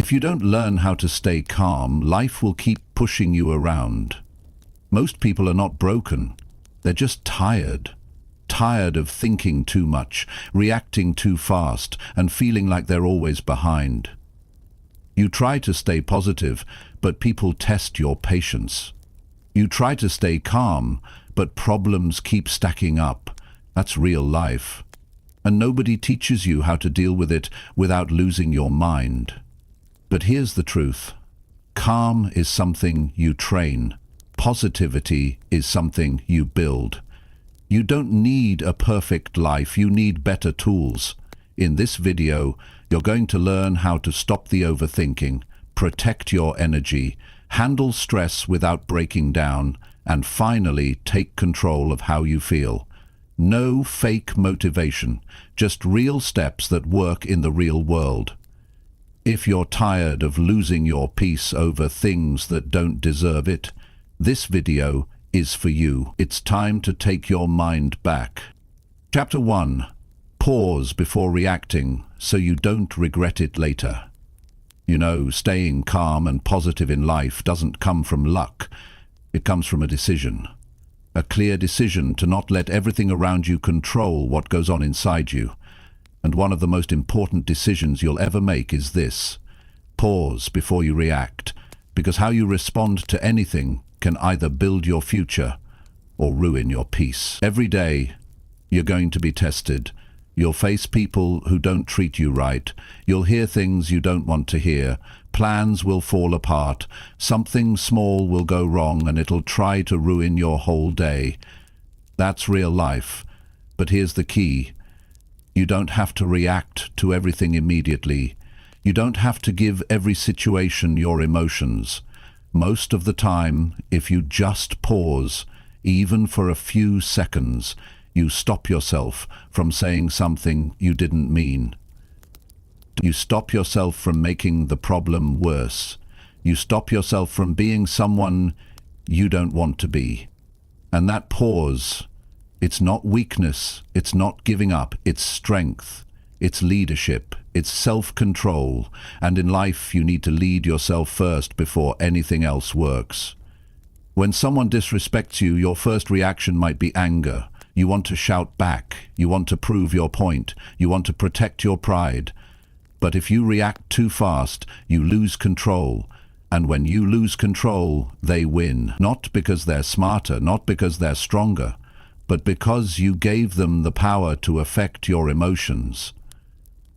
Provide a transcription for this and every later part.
If you don't learn how to stay calm, life will keep pushing you around. Most people are not broken. They're just tired. Tired of thinking too much, reacting too fast, and feeling like they're always behind. You try to stay positive, but people test your patience. You try to stay calm, but problems keep stacking up. That's real life. And nobody teaches you how to deal with it without losing your mind. But here's the truth. Calm is something you train. Positivity is something you build. You don't need a perfect life, you need better tools. In this video, you're going to learn how to stop the overthinking, protect your energy, handle stress without breaking down, and finally take control of how you feel. No fake motivation, just real steps that work in the real world. If you're tired of losing your peace over things that don't deserve it, this video is for you. It's time to take your mind back. Chapter 1. Pause before reacting so you don't regret it later. You know, staying calm and positive in life doesn't come from luck. It comes from a decision. A clear decision to not let everything around you control what goes on inside you. And one of the most important decisions you'll ever make is this. Pause before you react, because how you respond to anything can either build your future or ruin your peace. Every day, you're going to be tested. You'll face people who don't treat you right. You'll hear things you don't want to hear. Plans will fall apart. Something small will go wrong and it'll try to ruin your whole day. That's real life. But here's the key. You don't have to react to everything immediately. You don't have to give every situation your emotions. Most of the time, if you just pause, even for a few seconds, you stop yourself from saying something you didn't mean. You stop yourself from making the problem worse. You stop yourself from being someone you don't want to be. And that pause, it's not weakness, it's not giving up, it's strength, it's leadership, it's self-control. And in life, you need to lead yourself first before anything else works. When someone disrespects you, your first reaction might be anger. You want to shout back. You want to prove your point. You want to protect your pride. But if you react too fast, you lose control. And when you lose control, they win. Not because they're smarter, not because they're stronger, but because you gave them the power to affect your emotions.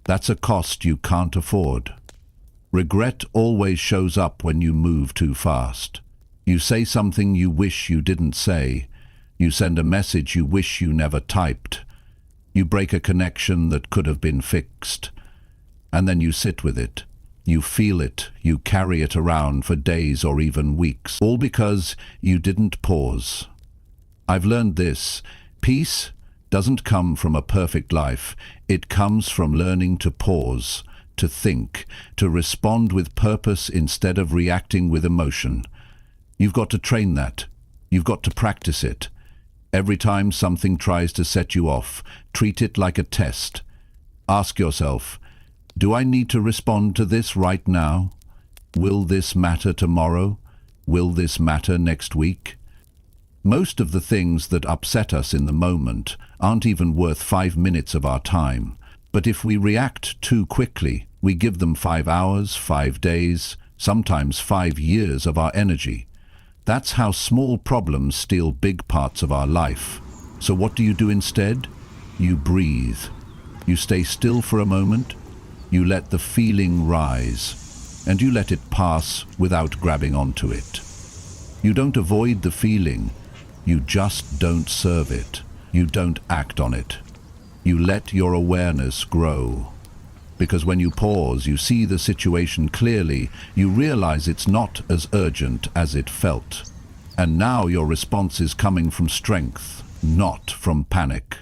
That's a cost you can't afford. Regret always shows up when you move too fast. You say something you wish you didn't say. You send a message you wish you never typed. You break a connection that could have been fixed. And then you sit with it. You feel it. You carry it around for days or even weeks. All because you didn't pause. I've learned this. Peace doesn't come from a perfect life. It comes from learning to pause, to think, to respond with purpose instead of reacting with emotion. You've got to train that. You've got to practice it. Every time something tries to set you off, treat it like a test. Ask yourself, do I need to respond to this right now? Will this matter tomorrow? Will this matter next week? Most of the things that upset us in the moment aren't even worth 5 minutes of our time. But if we react too quickly, we give them 5 hours, 5 days, sometimes 5 years of our energy. That's how small problems steal big parts of our life. So what do you do instead? You breathe. You stay still for a moment. You let the feeling rise. And you let it pass without grabbing onto it. You don't avoid the feeling. You just don't serve it. You don't act on it. You let your awareness grow. Because when you pause, you see the situation clearly. You realize it's not as urgent as it felt. And now your response is coming from strength, not from panic.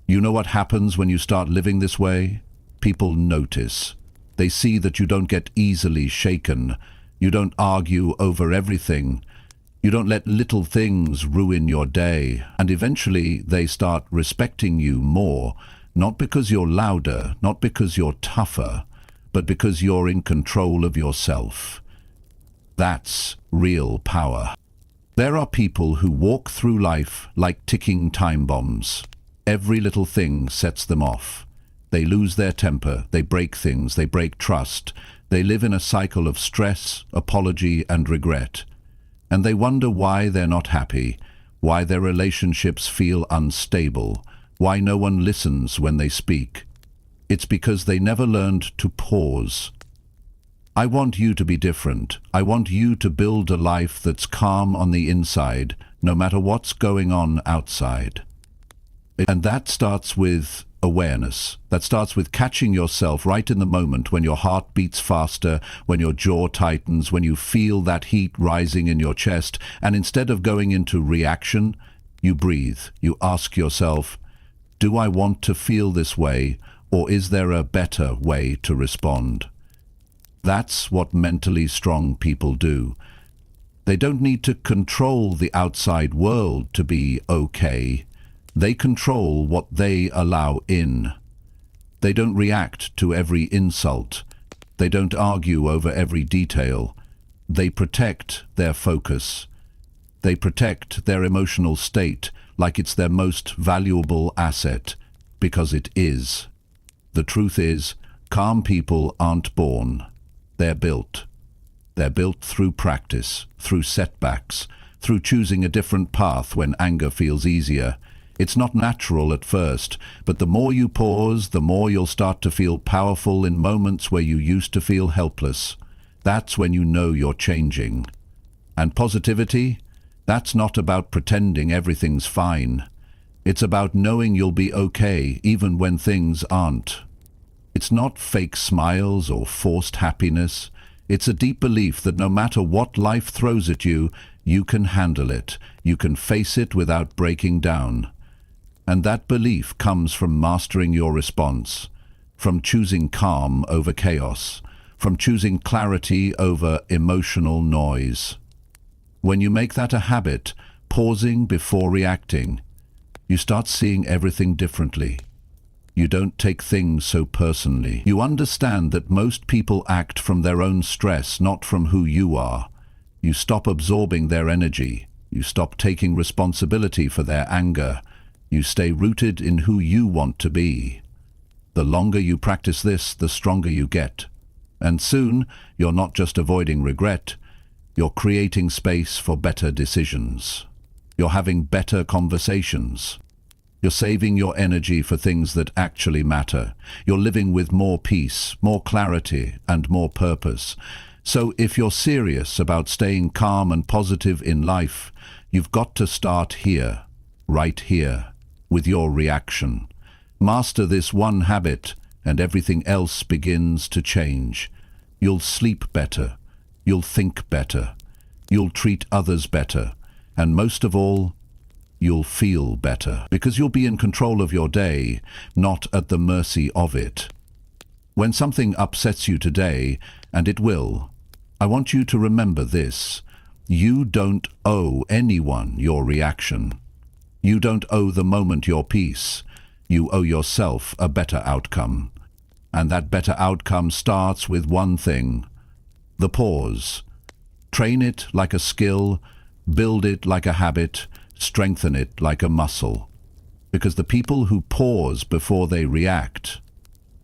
You know what happens when you start living this way? People notice. They see that you don't get easily shaken. You don't argue over everything. You don't let little things ruin your day. And eventually they start respecting you more. Not because you're louder, not because you're tougher, but because you're in control of yourself. That's real power. There are people who walk through life like ticking time bombs. Every little thing sets them off. They lose their temper, they break things, they break trust. They live in a cycle of stress, apology, and regret. And they wonder why they're not happy, why their relationships feel unstable, why no one listens when they speak. It's because they never learned to pause. I want you to be different. I want you to build a life that's calm on the inside, no matter what's going on outside. And that starts with awareness. That starts with catching yourself right in the moment when your heart beats faster, when your jaw tightens, when you feel that heat rising in your chest. And instead of going into reaction, you breathe. You ask yourself, do I want to feel this way, or is there a better way to respond? That's what mentally strong people do. They don't need to control the outside world to be okay. They control what they allow in. They don't react to every insult. They don't argue over every detail. They protect their focus. They protect their emotional state like it's their most valuable asset, because it is. The truth is, calm people aren't born. They're built. They're built through practice, through setbacks, through choosing a different path when anger feels easier. It's not natural at first, but the more you pause, the more you'll start to feel powerful in moments where you used to feel helpless. That's when you know you're changing. And positivity? That's not about pretending everything's fine. It's about knowing you'll be okay even when things aren't. It's not fake smiles or forced happiness. It's a deep belief that no matter what life throws at you, you can handle it. You can face it without breaking down. And that belief comes from mastering your response, from choosing calm over chaos, from choosing clarity over emotional noise. When you make that a habit, pausing before reacting, you start seeing everything differently. You don't take things so personally. You understand that most people act from their own stress, not from who you are. You stop absorbing their energy. You stop taking responsibility for their anger. You stay rooted in who you want to be. The longer you practice this, the stronger you get. And soon, you're not just avoiding regret, you're creating space for better decisions. You're having better conversations. You're saving your energy for things that actually matter. You're living with more peace, more clarity, and more purpose. So if you're serious about staying calm and positive in life, you've got to start here, right here, with your reaction. Master this one habit, and everything else begins to change. You'll sleep better. You'll think better. You'll treat others better. And most of all, you'll feel better, because you'll be in control of your day, not at the mercy of it. When something upsets you today, and it will, I want you to remember this. You don't owe anyone your reaction. You don't owe the moment your peace. You owe yourself a better outcome. And that better outcome starts with one thing: the pause. Train it like a skill, build it like a habit, strengthen it like a muscle. Because the people who pause before they react,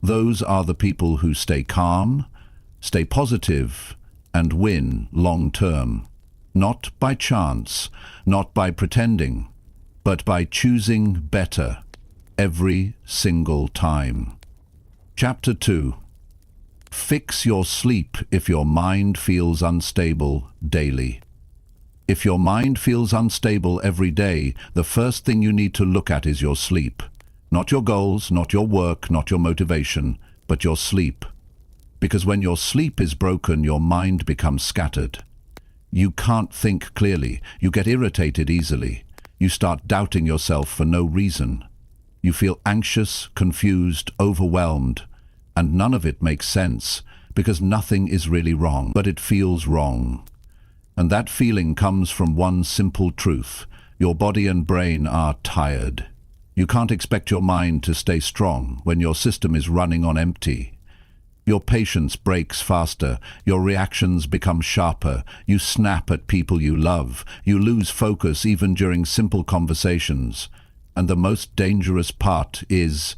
those are the people who stay calm, stay positive, and win long term. Not by chance, not by pretending, but by choosing better every single time. Chapter 2. Fix your sleep if your mind feels unstable daily. If your mind feels unstable every day, the first thing you need to look at is your sleep. Not your goals, not your work, not your motivation, but your sleep. Because when your sleep is broken, your mind becomes scattered. You can't think clearly. You get irritated easily. You start doubting yourself for no reason. You feel anxious, confused, overwhelmed, and none of it makes sense, because nothing is really wrong, but it feels wrong. And that feeling comes from one simple truth: your body and brain are tired. You can't expect your mind to stay strong when your system is running on empty. Your patience breaks faster, your reactions become sharper, you snap at people you love, you lose focus even during simple conversations. And the most dangerous part is,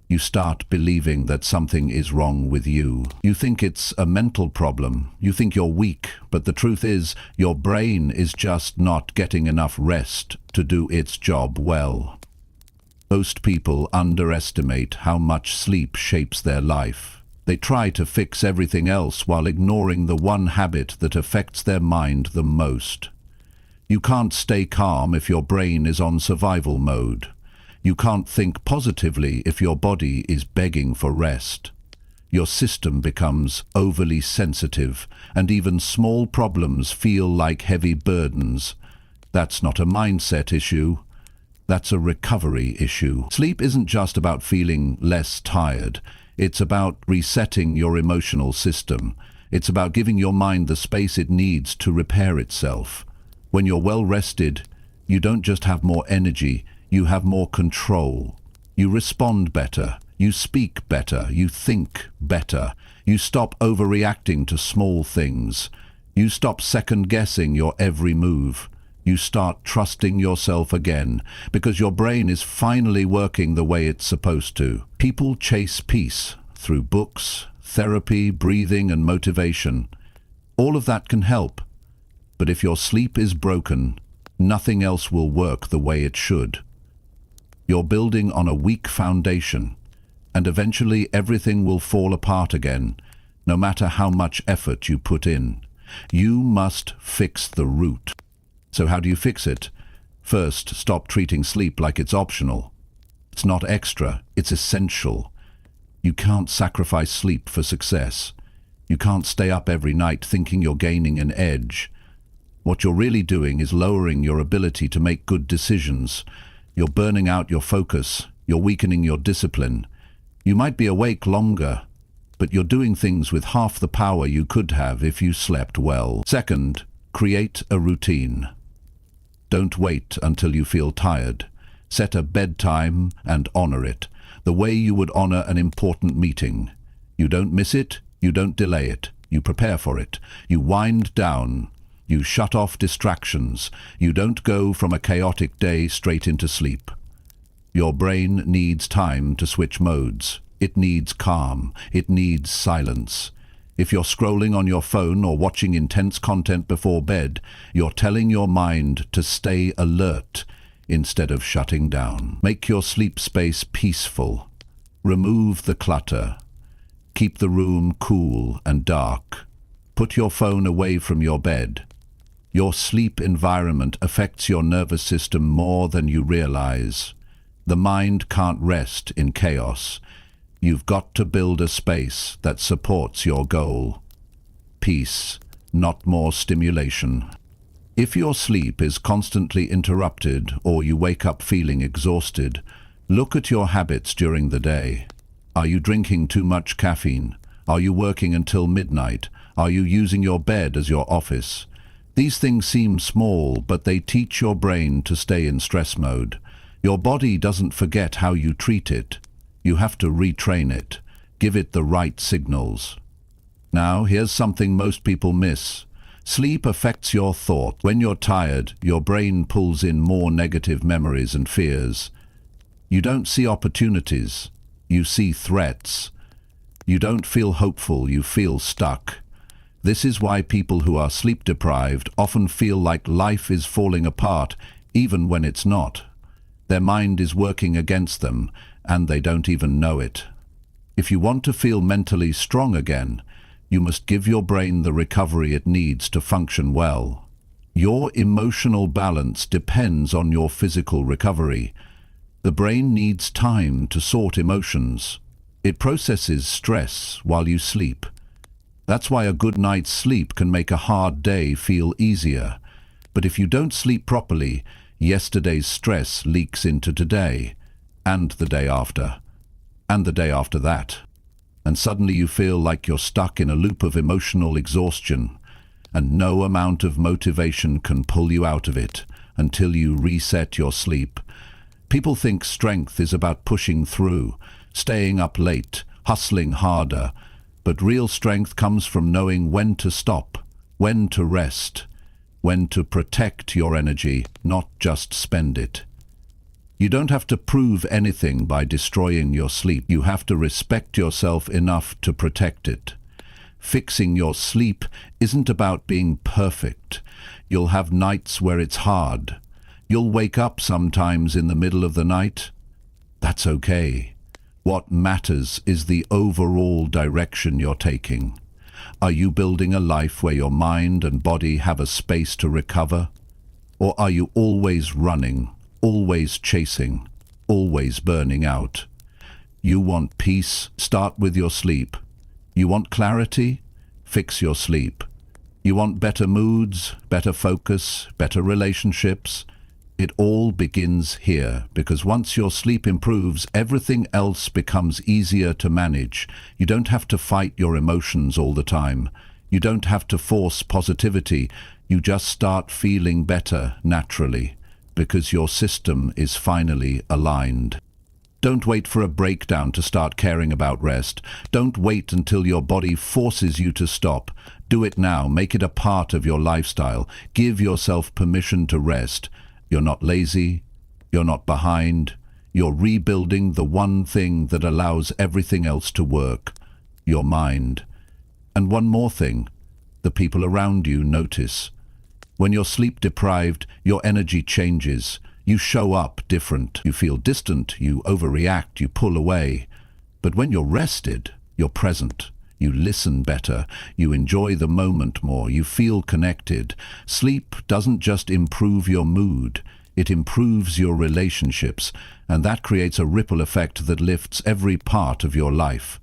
you start believing that something is wrong with you. You think it's a mental problem, you think you're weak, but the truth is, your brain is just not getting enough rest to do its job well. Most people underestimate how much sleep shapes their life. They try to fix everything else while ignoring the one habit that affects their mind the most. You can't stay calm if your brain is on survival mode. You can't think positively if your body is begging for rest. Your system becomes overly sensitive, and even small problems feel like heavy burdens. That's not a mindset issue. That's a recovery issue. Sleep isn't just about feeling less tired. It's about resetting your emotional system. It's about giving your mind the space it needs to repair itself. When you're well rested, you don't just have more energy, you have more control. You respond better, you speak better, you think better. You stop overreacting to small things. You stop second-guessing your every move. You start trusting yourself again, because your brain is finally working the way it's supposed to. People chase peace through books, therapy, breathing, and motivation. All of that can help, but if your sleep is broken, nothing else will work the way it should. You're building on a weak foundation, and eventually everything will fall apart again, no matter how much effort you put in. You must fix the root. So how do you fix it? First, stop treating sleep like it's optional. It's not extra, it's essential. You can't sacrifice sleep for success. You can't stay up every night thinking you're gaining an edge. What you're really doing is lowering your ability to make good decisions. You're burning out your focus. You're weakening your discipline. You might be awake longer, but you're doing things with half the power you could have if you slept well. Second, create a routine. Don't wait until you feel tired. Set a bedtime and honor it, the way you would honor an important meeting. You don't miss it, you don't delay it, you prepare for it. You wind down, you shut off distractions. You don't go from a chaotic day straight into sleep. Your brain needs time to switch modes. It needs calm, it needs silence. If you're scrolling on your phone or watching intense content before bed, you're telling your mind to stay alert instead of shutting down. Make your sleep space peaceful. Remove the clutter. Keep the room cool and dark. Put your phone away from your bed. Your sleep environment affects your nervous system more than you realize. The mind can't rest in chaos. You've got to build a space that supports your goal. Peace, not more stimulation. If your sleep is constantly interrupted or you wake up feeling exhausted, look at your habits during the day. Are you drinking too much caffeine? Are you working until midnight? Are you using your bed as your office? These things seem small, but they teach your brain to stay in stress mode. Your body doesn't forget how you treat it. You have to retrain it, give it the right signals. Now, here's something most people miss. Sleep affects your thought. When you're tired, your brain pulls in more negative memories and fears. You don't see opportunities, you see threats. You don't feel hopeful, you feel stuck. This is why people who are sleep deprived often feel like life is falling apart, even when it's not. Their mind is working against them, and they don't even know it. If you want to feel mentally strong again, you must give your brain the recovery it needs to function well. Your emotional balance depends on your physical recovery. The brain needs time to sort emotions. It processes stress while you sleep. That's why a good night's sleep can make a hard day feel easier. But if you don't sleep properly, yesterday's stress leaks into today, and the day after, and the day after that. And suddenly you feel like you're stuck in a loop of emotional exhaustion, and no amount of motivation can pull you out of it until you reset your sleep. People think strength is about pushing through, staying up late, hustling harder, But real strength comes from knowing when to stop, when to rest, when to protect your energy, not just spend it. You don't have to prove anything by destroying your sleep. You have to respect yourself enough to protect it. Fixing your sleep isn't about being perfect. You'll have nights where it's hard. You'll wake up sometimes in the middle of the night. That's okay. What matters is the overall direction you're taking. Are you building a life where your mind and body have a space to recover? Or are you always running, always chasing, always burning out? You want peace? Start with your sleep. You want clarity? Fix your sleep. You want better moods, better focus, better relationships? It all begins here, because once your sleep improves, everything else becomes easier to manage. You don't have to fight your emotions all the time. You don't have to force positivity. You just start feeling better naturally, because your system is finally aligned. Don't wait for a breakdown to start caring about rest. Don't wait until your body forces you to stop. Do it now. Make it a part of your lifestyle. Give yourself permission to rest. You're not lazy. You're not behind. You're rebuilding the one thing that allows everything else to work, your mind. And one more thing, the people around you notice. When you're sleep deprived, your energy changes. You show up different. You feel distant. You overreact. You pull away. But when you're rested, you're present. You listen better. You enjoy the moment more. You feel connected. Sleep doesn't just improve your mood. It improves your relationships, and that creates a ripple effect that lifts every part of your life.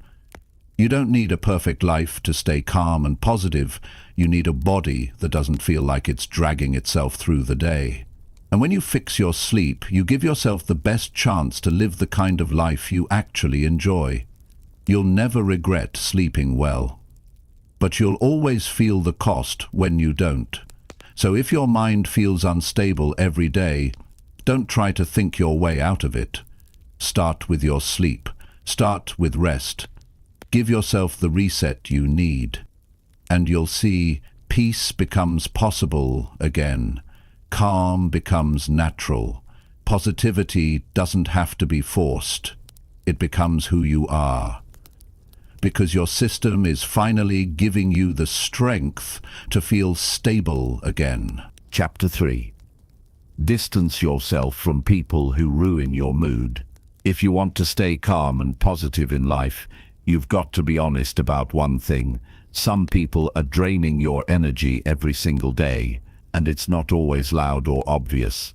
You don't need a perfect life to stay calm and positive. You need a body that doesn't feel like it's dragging itself through the day. And when you fix your sleep, you give yourself the best chance to live the kind of life you actually enjoy. You'll never regret sleeping well. But you'll always feel the cost when you don't. So if your mind feels unstable every day, don't try to think your way out of it. Start with your sleep. Start with rest. Give yourself the reset you need. And you'll see peace becomes possible again. Calm becomes natural. Positivity doesn't have to be forced. It becomes who you are. Because your system is finally giving you the strength to feel stable again. Chapter 3. Distance yourself from people who ruin your mood. If you want to stay calm and positive in life, you've got to be honest about one thing. Some people are draining your energy every single day, and it's not always loud or obvious.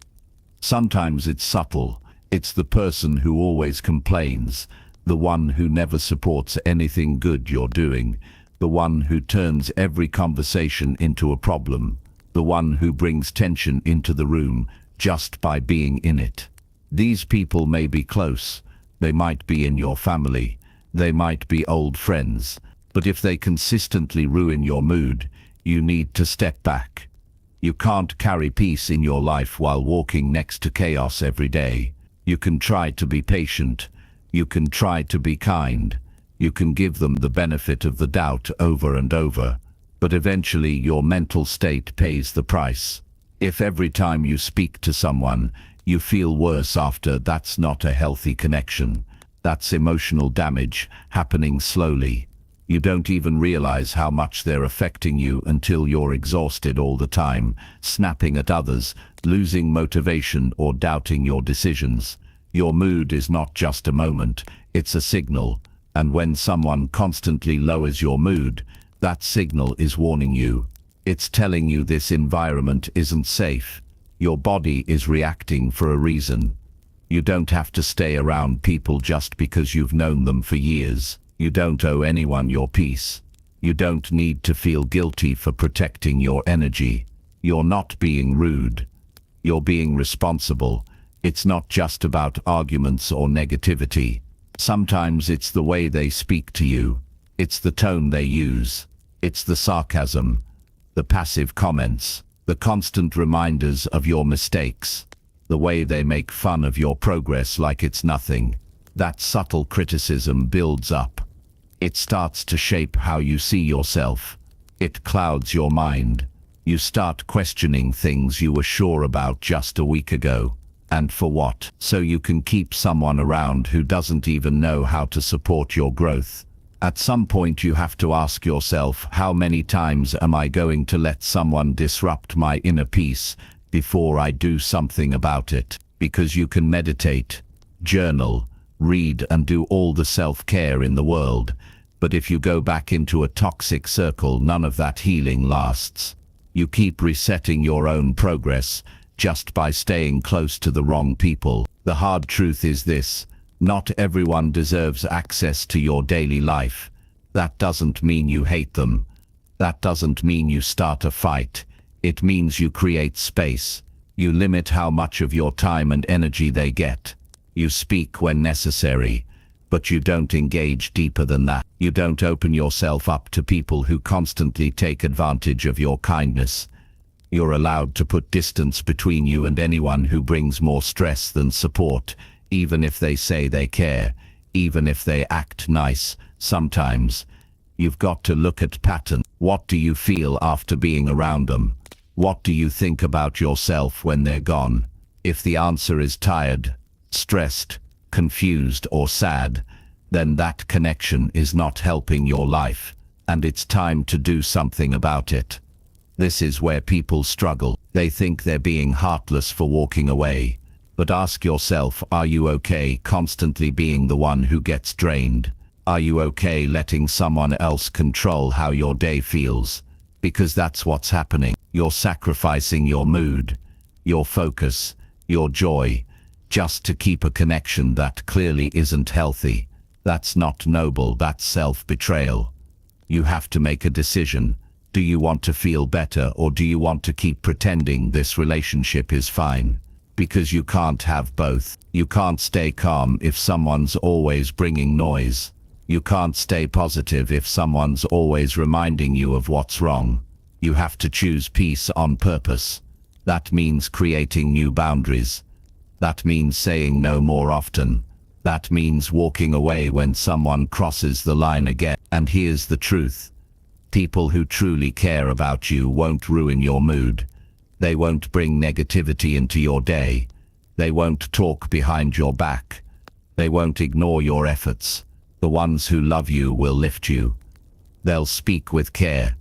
Sometimes it's subtle. It's the person who always complains, the one who never supports anything good you're doing, the one who turns every conversation into a problem, the one who brings tension into the room just by being in it. These people may be close, they might be in your family, they might be old friends, but if they consistently ruin your mood, you need to step back. You can't carry peace in your life while walking next to chaos every day. You can try to be patient. You can try to be kind. You can give them the benefit of the doubt over and over. But eventually your mental state pays the price. If every time you speak to someone, you feel worse after, that's not a healthy connection. That's emotional damage happening slowly. You don't even realize how much they're affecting you until you're exhausted all the time, snapping at others, losing motivation or doubting your decisions. Your mood is not just a moment, it's a signal. And when someone constantly lowers your mood, that signal is warning you. It's telling you this environment isn't safe. Your body is reacting for a reason. You don't have to stay around people just because you've known them for years. You don't owe anyone your peace. You don't need to feel guilty for protecting your energy. You're not being rude. You're being responsible. It's not just about arguments or negativity. Sometimes it's the way they speak to you. It's the tone they use. It's the sarcasm, the passive comments, the constant reminders of your mistakes, the way they make fun of your progress like it's nothing. That subtle criticism builds up. It starts to shape how you see yourself. It clouds your mind. You start questioning things you were sure about just a week ago. And for what? So you can keep someone around who doesn't even know how to support your growth. At some point you have to ask yourself, how many times am I going to let someone disrupt my inner peace before I do something about it? Because you can meditate, journal, read and do all the self-care in the world, but if you go back into a toxic circle, none of that healing lasts. You keep resetting your own progress just by staying close to the wrong people. The hard truth is this: not everyone deserves access to your daily life. That doesn't mean you hate them. That doesn't mean you start a fight. It means you create space. You limit how much of your time and energy they get. You speak when necessary, but you don't engage deeper than that. You don't open yourself up to people who constantly take advantage of your kindness. You're allowed to put distance between you and anyone who brings more stress than support, even if they say they care, even if they act nice. Sometimes you've got to look at pattern. What do you feel after being around them? What do you think about yourself when they're gone? If the answer is tired, stressed, confused or sad, then that connection is not helping your life, and it's time to do something about it. This is where people struggle. They think they're being heartless for walking away. But ask yourself, are you okay constantly being the one who gets drained? Are you okay letting someone else control how your day feels? Because that's what's happening. You're sacrificing your mood, your focus, your joy, just to keep a connection that clearly isn't healthy. That's not noble, that's self-betrayal. You have to make a decision. Do you want to feel better, or do you want to keep pretending this relationship is fine? Because you can't have both. You can't stay calm if someone's always bringing noise. You can't stay positive if someone's always reminding you of what's wrong. You have to choose peace on purpose. That means creating new boundaries. That means saying no more often. That means walking away when someone crosses the line again. And here's the truth: people who truly care about you won't ruin your mood. They won't bring negativity into your day. They won't talk behind your back. They won't ignore your efforts. The ones who love you will lift you. They'll speak with care.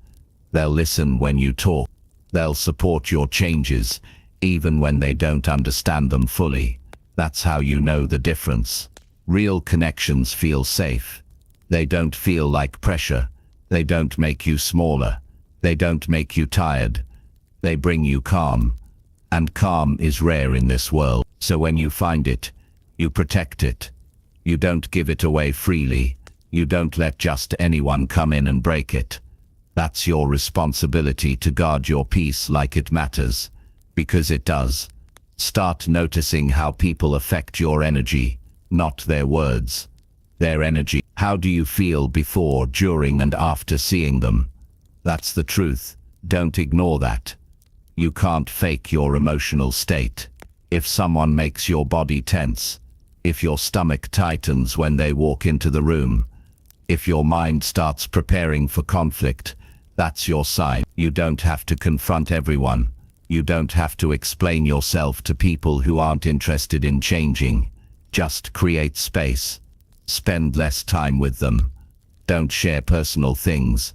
They'll listen when you talk. They'll support your changes, even when they don't understand them fully. That's how you know the difference. Real connections feel safe. They don't feel like pressure. They don't make you smaller. They don't make you tired. They bring you calm. And calm is rare in this world. So when you find it, you protect it. You don't give it away freely. You don't let just anyone come in and break it. That's your responsibility, to guard your peace like it matters. Because it does. Start noticing how people affect your energy, not their words. Their energy. How do you feel before, during, and after seeing them? That's the truth. Don't ignore that. You can't fake your emotional state. If someone makes your body tense, if your stomach tightens when they walk into the room, if your mind starts preparing for conflict, that's your sign. You don't have to confront everyone. You don't have to explain yourself to people who aren't interested in changing. Just create space. Spend less time with them. Don't share personal things.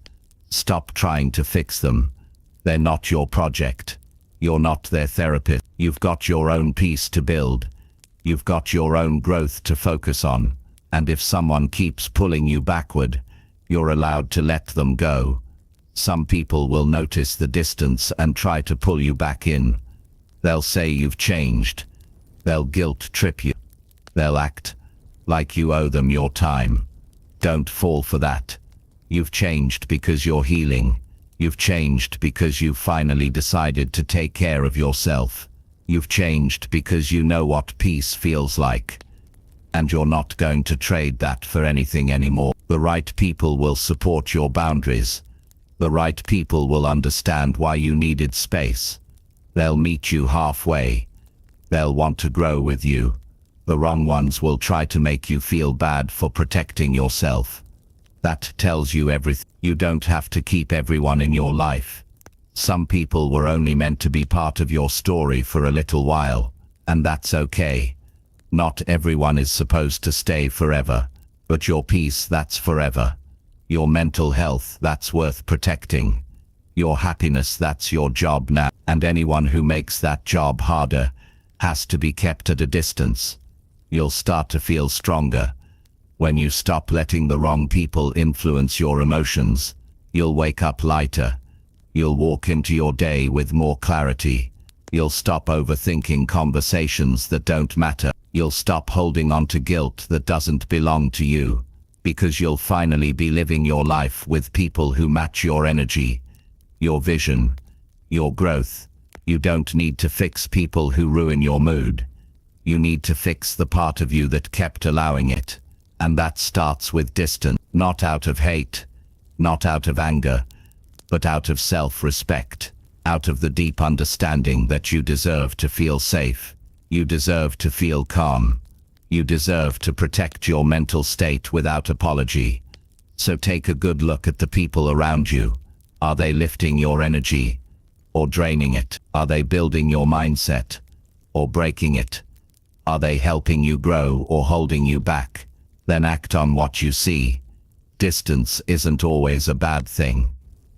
Stop trying to fix them. They're not your project. You're not their therapist. You've got your own peace to build. You've got your own growth to focus on. And if someone keeps pulling you backward, you're allowed to let them go. Some people will notice the distance and try to pull you back in. They'll say you've changed. They'll guilt trip you. They'll act like you owe them your time. Don't fall for that. You've changed because you're healing. You've changed because you've finally decided to take care of yourself. You've changed because you know what peace feels like. And you're not going to trade that for anything anymore. The right people will support your boundaries. The right people will understand why you needed space. They'll meet you halfway. They'll want to grow with you. The wrong ones will try to make you feel bad for protecting yourself. That tells you everything. You don't have to keep everyone in your life. Some people were only meant to be part of your story for a little while, and that's okay. Not everyone is supposed to stay forever, but your peace, that's forever. Your mental health, that's worth protecting. Your happiness, that's your job now, and anyone who makes that job harder has to be kept at a distance. You'll start to feel stronger. When you stop letting the wrong people influence your emotions, you'll wake up lighter. You'll walk into your day with more clarity. You'll stop overthinking conversations that don't matter. You'll stop holding on to guilt that doesn't belong to you, because you'll finally be living your life with people who match your energy, your vision, your growth. You don't need to fix people who ruin your mood. You need to fix the part of you that kept allowing it. And that starts with distance, not out of hate, not out of anger, but out of self-respect, out of the deep understanding that you deserve to feel safe. You deserve to feel calm. You deserve to protect your mental state without apology. So take a good look at the people around you. Are they lifting your energy or draining it? Are they building your mindset or breaking it? Are they helping you grow or holding you back? Then act on what you see. Distance isn't always a bad thing.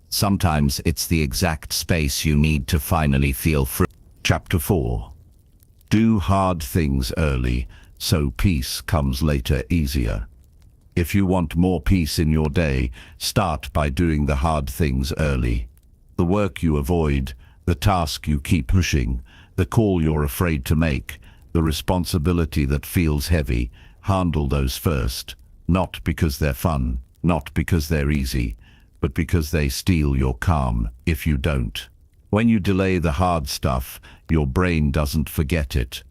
Sometimes it's the exact space you need to finally feel free. Chapter 4. Do hard things early, so peace comes later easier. If you want more peace in your day, start by doing the hard things early. The work you avoid, the task you keep pushing, the call you're afraid to make, the responsibility that feels heavy, handle those first. Not because they're fun, not because they're easy, but because they steal your calm if you don't. When you delay the hard stuff, your brain doesn't forget it.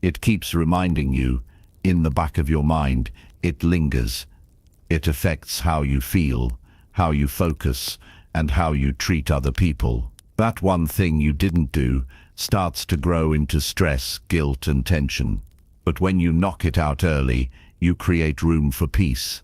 It keeps reminding you, in the back of your mind. It lingers. It affects how you feel, how you focus, and how you treat other people. That one thing you didn't do starts to grow into stress, guilt, and tension. But when you knock it out early, you create room for peace.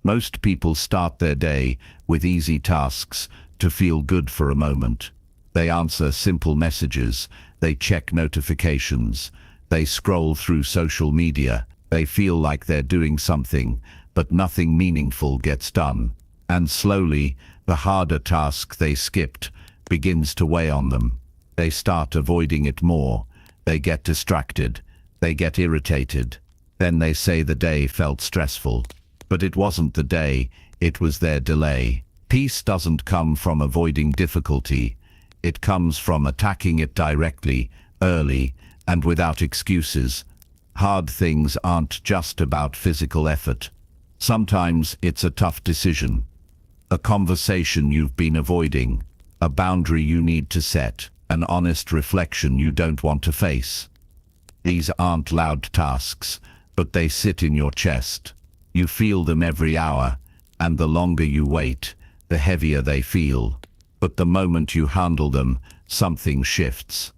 Most people start their day with easy tasks to feel good for a moment. They answer simple messages, they check notifications, they scroll through social media. They feel like they're doing something, but nothing meaningful gets done. And slowly, the harder task they skipped begins to weigh on them. They start avoiding it more. They get distracted. They get irritated. Then they say the day felt stressful. But it wasn't the day, it was their delay. Peace doesn't come from avoiding difficulty. It comes from attacking it directly, early, and without excuses. Hard things aren't just about physical effort. Sometimes it's a tough decision, a conversation you've been avoiding, a boundary you need to set, an honest reflection you don't want to face. These aren't loud tasks, but they sit in your chest. You feel them every hour, and the longer you wait, the heavier they feel. But the moment you handle them, something shifts.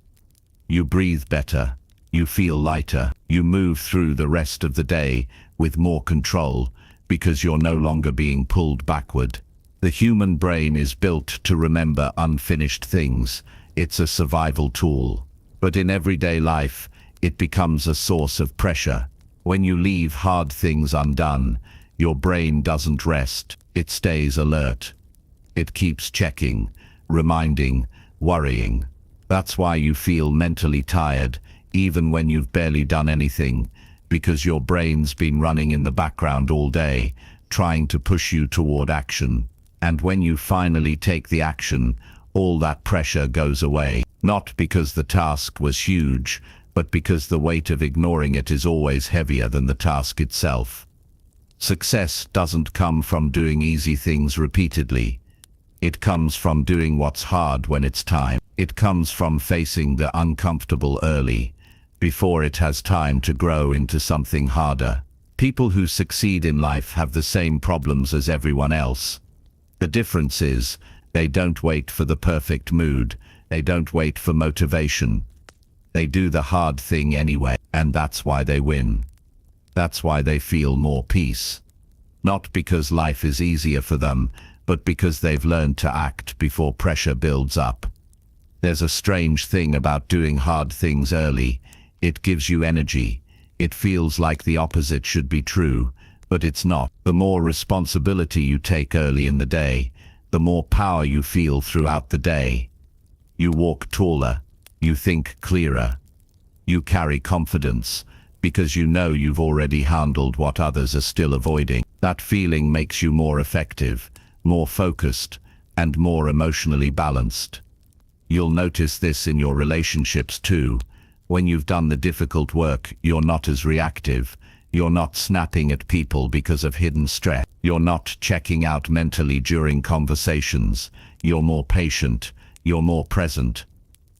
You breathe better. You feel lighter. You move through the rest of the day with more control because you're no longer being pulled backward. The human brain is built to remember unfinished things. It's a survival tool. But in everyday life, it becomes a source of pressure. When you leave hard things undone, your brain doesn't rest. It stays alert. It keeps checking, reminding, worrying. That's why you feel mentally tired, even when you've barely done anything, because your brain's been running in the background all day, trying to push you toward action. And when you finally take the action, all that pressure goes away. Not because the task was huge, but because the weight of ignoring it is always heavier than the task itself. Success doesn't come from doing easy things repeatedly. It comes from doing what's hard when it's time. It comes from facing the uncomfortable early, before it has time to grow into something harder. People who succeed in life have the same problems as everyone else. The difference is, they don't wait for the perfect mood. They don't wait for motivation. They do the hard thing anyway, and that's why they win. That's why they feel more peace. Not because life is easier for them, but because they've learned to act before pressure builds up. There's a strange thing about doing hard things early. It gives you energy. It feels like the opposite should be true, but it's not. The more responsibility you take early in the day, the more power you feel throughout the day. You walk taller. You think clearer. You carry confidence, because you know you've already handled what others are still avoiding. That feeling makes you more effective, more focused, and more emotionally balanced. You'll notice this in your relationships too. When you've done the difficult work, you're not as reactive. You're not snapping at people because of hidden stress. You're not checking out mentally during conversations. You're more patient. You're more present.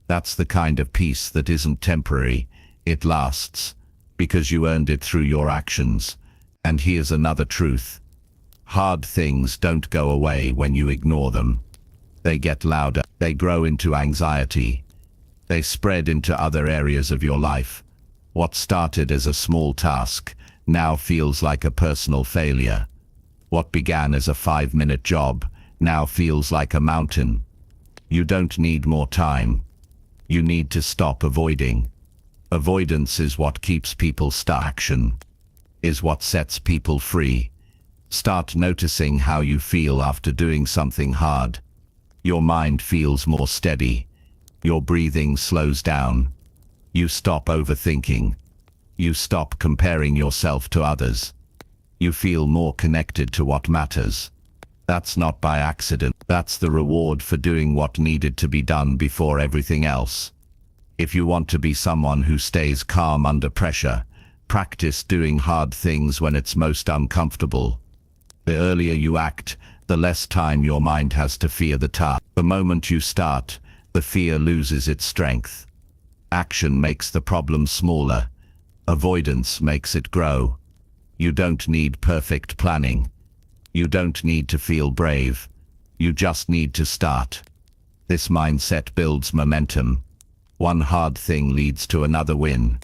That's the kind of peace that isn't temporary. It lasts, because you earned it through your actions. And here's another truth. Hard things don't go away when you ignore them. They get louder. They grow into anxiety. They spread into other areas of your life. What started as a small task now feels like a personal failure. What began as a 5-minute job now feels like a mountain. You don't need more time. You need to stop avoiding. Avoidance is what keeps people stuck. Action is what sets people free. Start noticing how you feel after doing something hard. Your mind feels more steady. Your breathing slows down. You stop overthinking. You stop comparing yourself to others. You feel more connected to what matters. That's not by accident. That's the reward for doing what needed to be done before everything else. If you want to be someone who stays calm under pressure, practice doing hard things when it's most uncomfortable. The earlier you act, the less time your mind has to fear the task. The moment you start, the fear loses its strength. Action makes the problem smaller. Avoidance makes it grow. You don't need perfect planning. You don't need to feel brave. You just need to start. This mindset builds momentum. One hard thing leads to another win.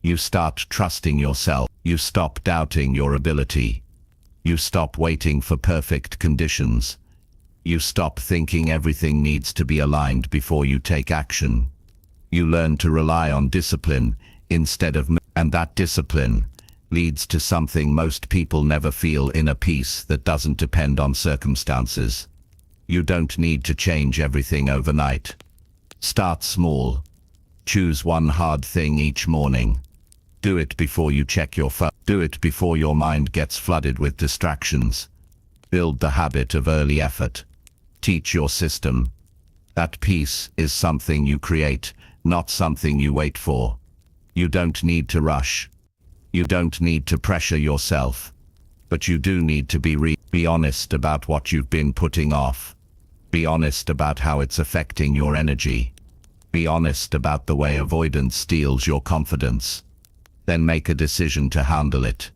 You start trusting yourself. You stop doubting your ability. You stop waiting for perfect conditions. You stop thinking everything needs to be aligned before you take action. You learn to rely on discipline instead of, and that discipline leads to something most people never feel: inner peace that doesn't depend on circumstances. You don't need to change everything overnight. Start small. Choose one hard thing each morning. Do it before you check your phone. Do it before your mind gets flooded with distractions. Build the habit of early effort. Teach your system. That peace is something you create, not something you wait for. You don't need to rush. You don't need to pressure yourself. But you do need to be honest about what you've been putting off. Be honest about how it's affecting your energy. Be honest about the way avoidance steals your confidence. Then make a decision to handle it.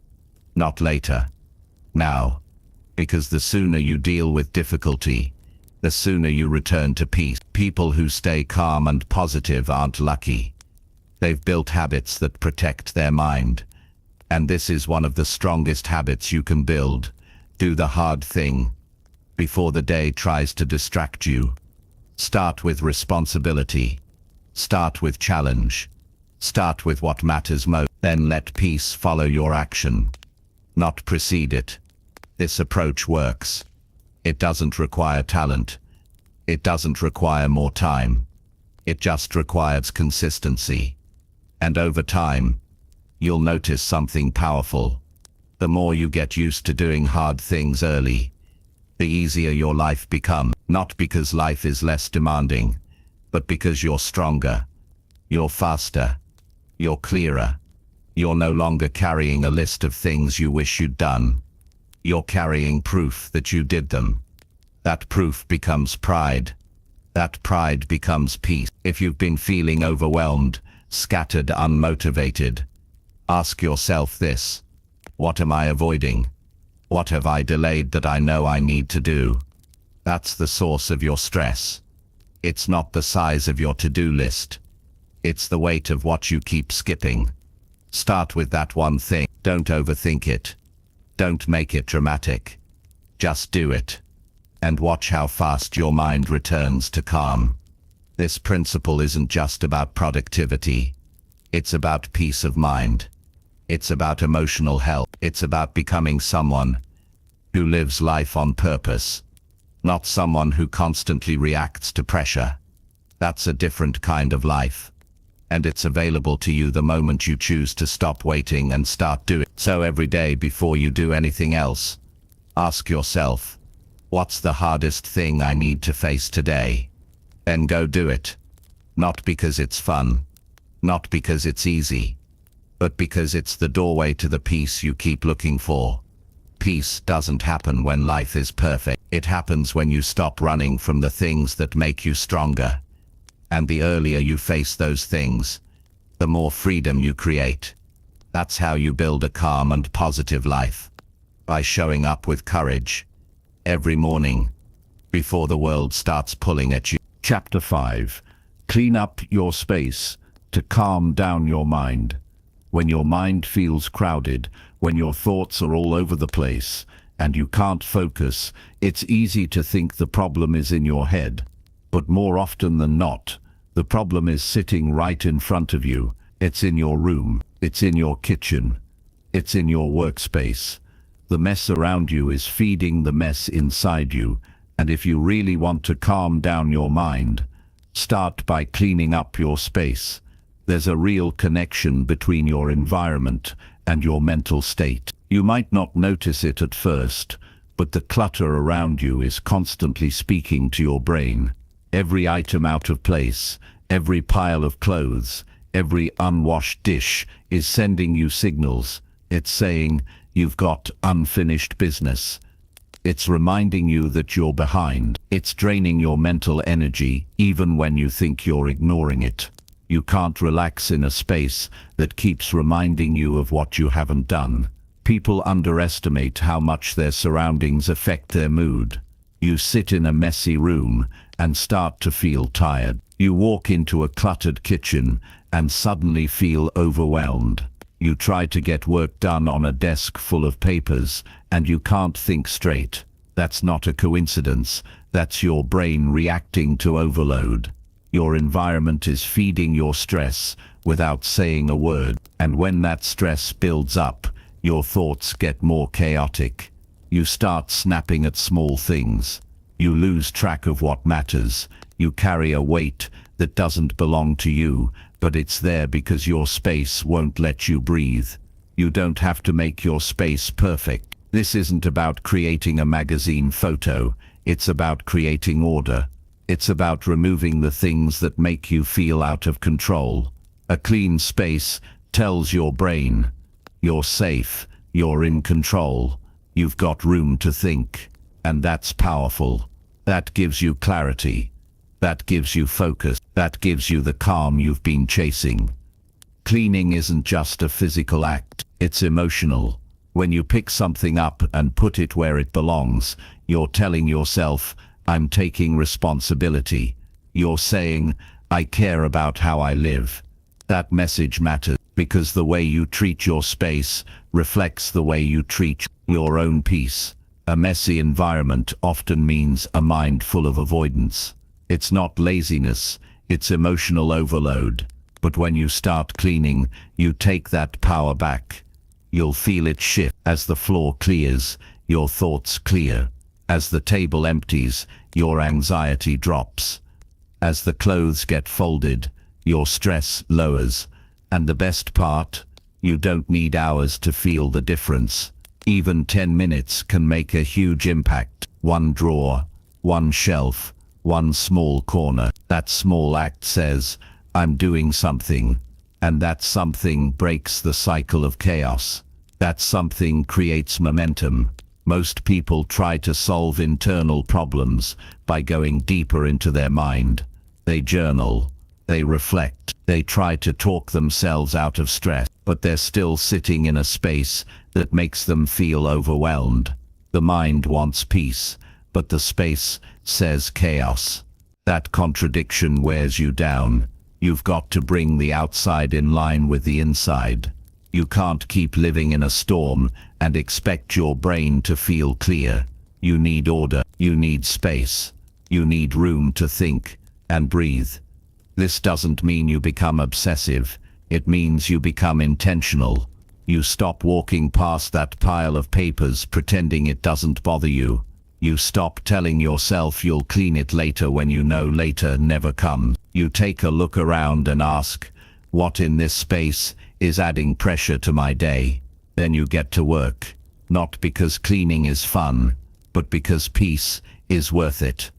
Not later. Now. Because the sooner you deal with difficulty, the sooner you return to peace. People who stay calm and positive aren't lucky. They've built habits that protect their mind. And this is one of the strongest habits you can build. Do the hard thing before the day tries to distract you. Start with responsibility. Start with challenge. Start with what matters most. Then let peace follow your action, not precede it. This approach works. It doesn't require talent. It doesn't require more time. It just requires consistency. And over time, you'll notice something powerful. The more you get used to doing hard things early, the easier your life becomes. Not because life is less demanding, but because you're stronger. You're faster. You're clearer. You're no longer carrying a list of things you wish you'd done. You're carrying proof that you did them. That proof becomes pride. That pride becomes peace. If you've been feeling overwhelmed, scattered, unmotivated, ask yourself this: what am I avoiding? What have I delayed that I know I need to do? That's the source of your stress. It's not the size of your to-do list. It's the weight of what you keep skipping. Start with that one thing. Don't overthink it. Don't make it dramatic. Just do it. And watch how fast your mind returns to calm. This principle isn't just about productivity. It's about peace of mind. It's about emotional health. It's about becoming someone who lives life on purpose, not someone who constantly reacts to pressure. That's a different kind of life. And it's available to you the moment you choose to stop waiting and start doing. So every day before you do anything else, ask yourself, what's the hardest thing I need to face today? Then go do it. Not because it's fun, not because it's easy, but because it's the doorway to the peace you keep looking for. Peace doesn't happen when life is perfect. It happens when you stop running from the things that make you stronger. And the earlier you face those things, the more freedom you create. That's how you build a calm and positive life. By showing up with courage every morning before the world starts pulling at you. Chapter 5. Clean up your space to calm down your mind. When your mind feels crowded, when your thoughts are all over the place, and you can't focus, it's easy to think the problem is in your head. But more often than not, the problem is sitting right in front of you. It's in your room, it's in your kitchen, it's in your workspace. The mess around you is feeding the mess inside you, and if you really want to calm down your mind, start by cleaning up your space. There's a real connection between your environment and your mental state. You might not notice it at first, but the clutter around you is constantly speaking to your brain. Every item out of place, every pile of clothes, every unwashed dish is sending you signals. It's saying, you've got unfinished business. It's reminding you that you're behind. It's draining your mental energy, even when you think you're ignoring it. You can't relax in a space that keeps reminding you of what you haven't done. People underestimate how much their surroundings affect their mood. You sit in a messy room and start to feel tired. You walk into a cluttered kitchen and suddenly feel overwhelmed. You try to get work done on a desk full of papers and you can't think straight. That's not a coincidence. That's your brain reacting to overload. Your environment is feeding your stress without saying a word. And when that stress builds up, your thoughts get more chaotic. You start snapping at small things. You lose track of what matters. You carry a weight that doesn't belong to you, but it's there because your space won't let you breathe. You don't have to make your space perfect. This isn't about creating a magazine photo. It's about creating order. It's about removing the things that make you feel out of control. A clean space tells your brain, you're safe, you're in control, you've got room to think. And that's powerful. That gives you clarity. That gives you focus. That gives you the calm you've been chasing. Cleaning isn't just a physical act, it's emotional. When you pick something up and put it where it belongs, you're telling yourself, I'm taking responsibility. You're saying, I care about how I live. That message matters because the way you treat your space reflects the way you treat your own peace. A messy environment often means a mind full of avoidance. It's not laziness, it's emotional overload. But when you start cleaning, you take that power back. You'll feel it shift. As the floor clears, your thoughts clear. As the table empties, your anxiety drops. As the clothes get folded, your stress lowers. And the best part, you don't need hours to feel the difference. Even 10 minutes can make a huge impact. One drawer, one shelf, one small corner. That small act says, I'm doing something. And that something breaks the cycle of chaos. That something creates momentum. Most people try to solve internal problems by going deeper into their mind. They journal, they reflect, they try to talk themselves out of stress, but they're still sitting in a space that makes them feel overwhelmed. The mind wants peace, but the space says chaos. That contradiction wears you down. You've got to bring the outside in line with the inside. You can't keep living in a storm and expect your brain to feel clear. You need order, you need space, you need room to think and breathe. This doesn't mean you become obsessive, it means you become intentional. You stop walking past that pile of papers pretending it doesn't bother you. You stop telling yourself you'll clean it later when you know later never comes. You take a look around and ask, what in this space is adding pressure to my day? Then you get to work, not because cleaning is fun, but because peace is worth it.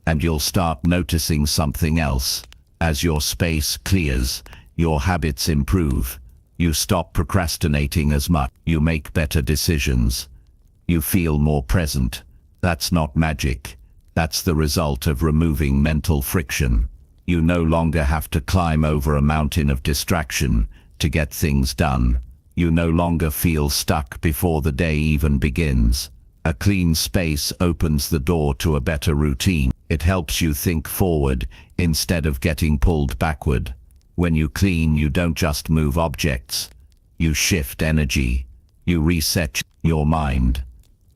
And you'll start noticing something else. As your space clears, your habits improve. You stop procrastinating as much. You make better decisions. You feel more present. That's not magic. That's the result of removing mental friction. You no longer have to climb over a mountain of distraction to get things done. You no longer feel stuck before the day even begins. A clean space opens the door to a better routine. It helps you think forward instead of getting pulled backward. When you clean, you don't just move objects. You shift energy. You reset your mind.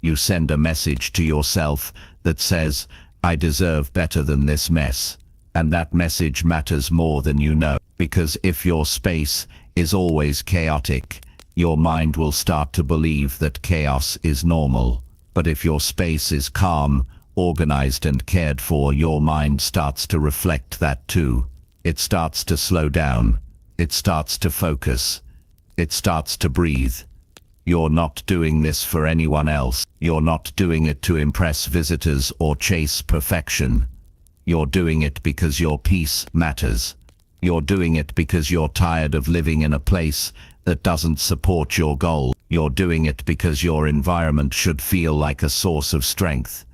You send a message to yourself that says, I deserve better than this mess. And that message matters more than you know. Because if your space is always chaotic, your mind will start to believe that chaos is normal. But if your space is calm, organized and cared for, your mind starts to reflect that too. It starts to slow down. It starts to focus. It starts to breathe. You're not doing this for anyone else. You're not doing it to impress visitors or chase perfection. You're doing it because your peace matters. You're doing it because you're tired of living in a place that doesn't support your goal. You're doing it because your environment should feel like a source of strength,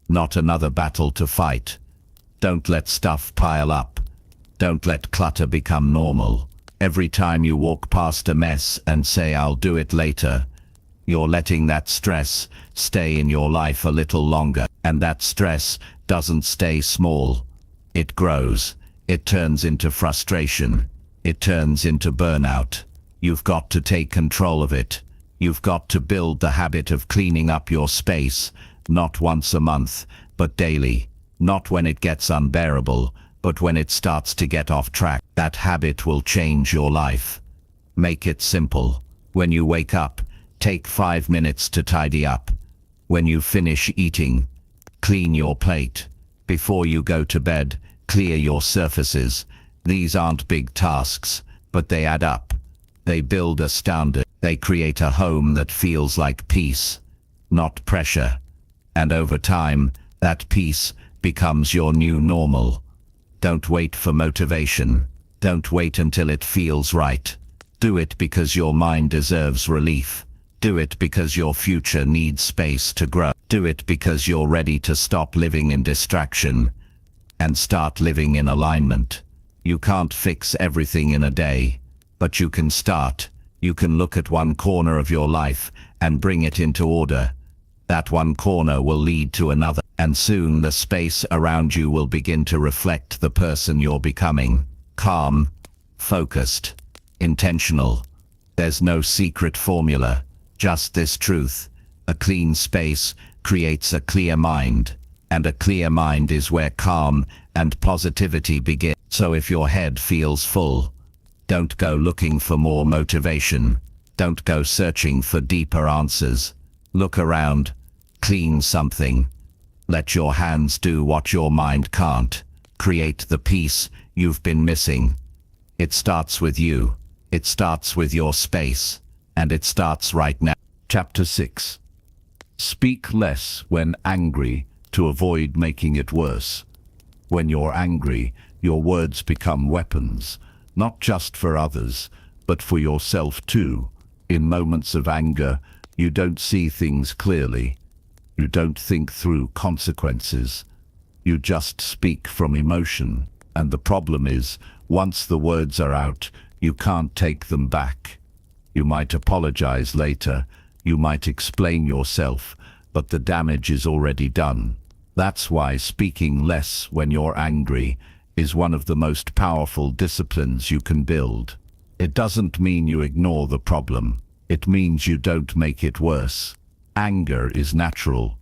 not another battle to fight. Don't let stuff pile up. Don't let clutter become normal. Every time you walk past a mess and say, I'll do it later, you're letting that stress stay in your life a little longer. And that stress doesn't stay small. It grows. It turns into frustration. It turns into burnout. You've got to take control of it. You've got to build the habit of cleaning up your space, not once a month, but daily. Not when it gets unbearable, but when it starts to get off track. That habit will change your life. Make it simple. When you wake up, take 5 minutes to tidy up. When you finish eating, clean your plate. Before you go to bed, clear your surfaces. These aren't big tasks, but they add up. They build a standard. They create a home that feels like peace, not pressure. And over time, that peace becomes your new normal. Don't wait for motivation. Don't wait until it feels right. Do it because your mind deserves relief. Do it because your future needs space to grow. Do it because you're ready to stop living in distraction and start living in alignment. You can't fix everything in a day, but you can start. You can look at one corner of your life and bring it into order. That one corner will lead to another, and soon the space around you will begin to reflect the person you're becoming. Calm, focused, intentional. There's no secret formula, just this truth. A clean space creates a clear mind, and a clear mind is where calm and positivity begin. So if your head feels full, don't go looking for more motivation. Don't go searching for deeper answers. Look around, clean something. Let your hands do what your mind can't. Create the peace you've been missing. It starts with you. It starts with your space. And it starts right now. Chapter 6. Speak less when angry to avoid making it worse. When you're angry, your words become weapons, not just for others, but for yourself too. In moments of anger, you don't see things clearly. You don't think through consequences. You just speak from emotion. And the problem is, once the words are out, you can't take them back. You might apologize later. You might explain yourself, but the damage is already done. That's why speaking less when you're angry is one of the most powerful disciplines you can build. It doesn't mean you ignore the problem. It means you don't make it worse. Anger is natural.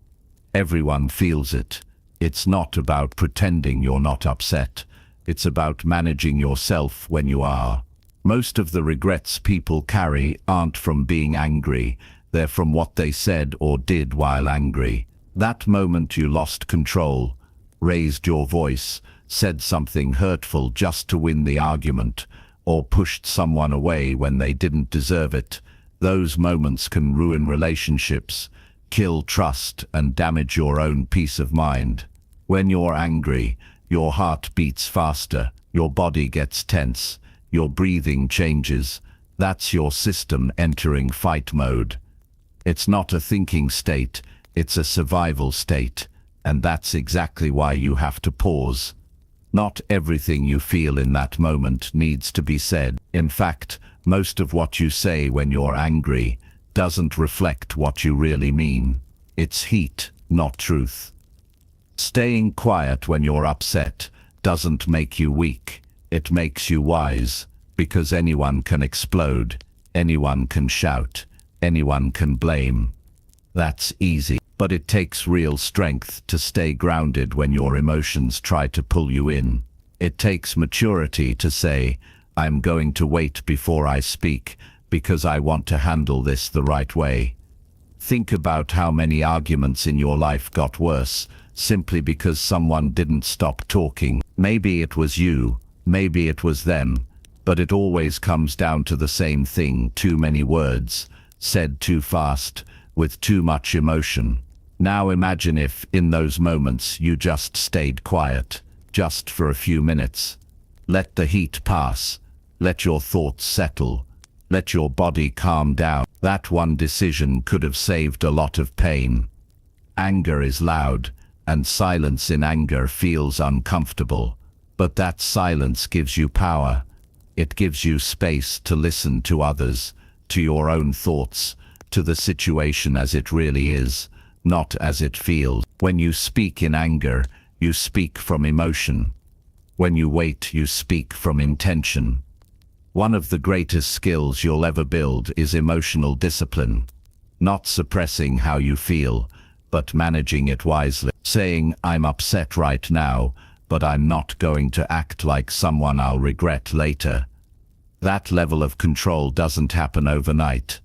Everyone feels it. It's not about pretending you're not upset. It's about managing yourself when you are. Most of the regrets people carry aren't from being angry. They're from what they said or did while angry. That moment you lost control, raised your voice, said something hurtful just to win the argument, or pushed someone away when they didn't deserve it. Those moments can ruin relationships, kill trust, and damage your own peace of mind. When you're angry, your heart beats faster, your body gets tense, your breathing changes. That's your system entering fight mode. It's not a thinking state, it's a survival state, and that's exactly why you have to pause. Not everything you feel in that moment needs to be said. In fact, most of what you say when you're angry doesn't reflect what you really mean. It's heat, not truth. Staying quiet when you're upset doesn't make you weak. It makes you wise, because anyone can explode, anyone can shout, anyone can blame. That's easy, but it takes real strength to stay grounded when your emotions try to pull you in. It takes maturity to say, I'm going to wait before I speak, because I want to handle this the right way. Think about how many arguments in your life got worse simply because someone didn't stop talking. Maybe it was you, maybe it was them, but it always comes down to the same thing: too many words, said too fast, with too much emotion. Now imagine if, in those moments, you just stayed quiet, just for a few minutes. Let the heat pass. Let your thoughts settle. Let your body calm down. That one decision could have saved a lot of pain. Anger is loud, and silence in anger feels uncomfortable. But that silence gives you power. It gives you space to listen to others, to your own thoughts, to the situation as it really is, not as it feels. When you speak in anger, you speak from emotion. When you wait, you speak from intention. One of the greatest skills you'll ever build is emotional discipline. Not suppressing how you feel, but managing it wisely. Saying, I'm upset right now, but I'm not going to act like someone I'll regret later. That level of control doesn't happen overnight.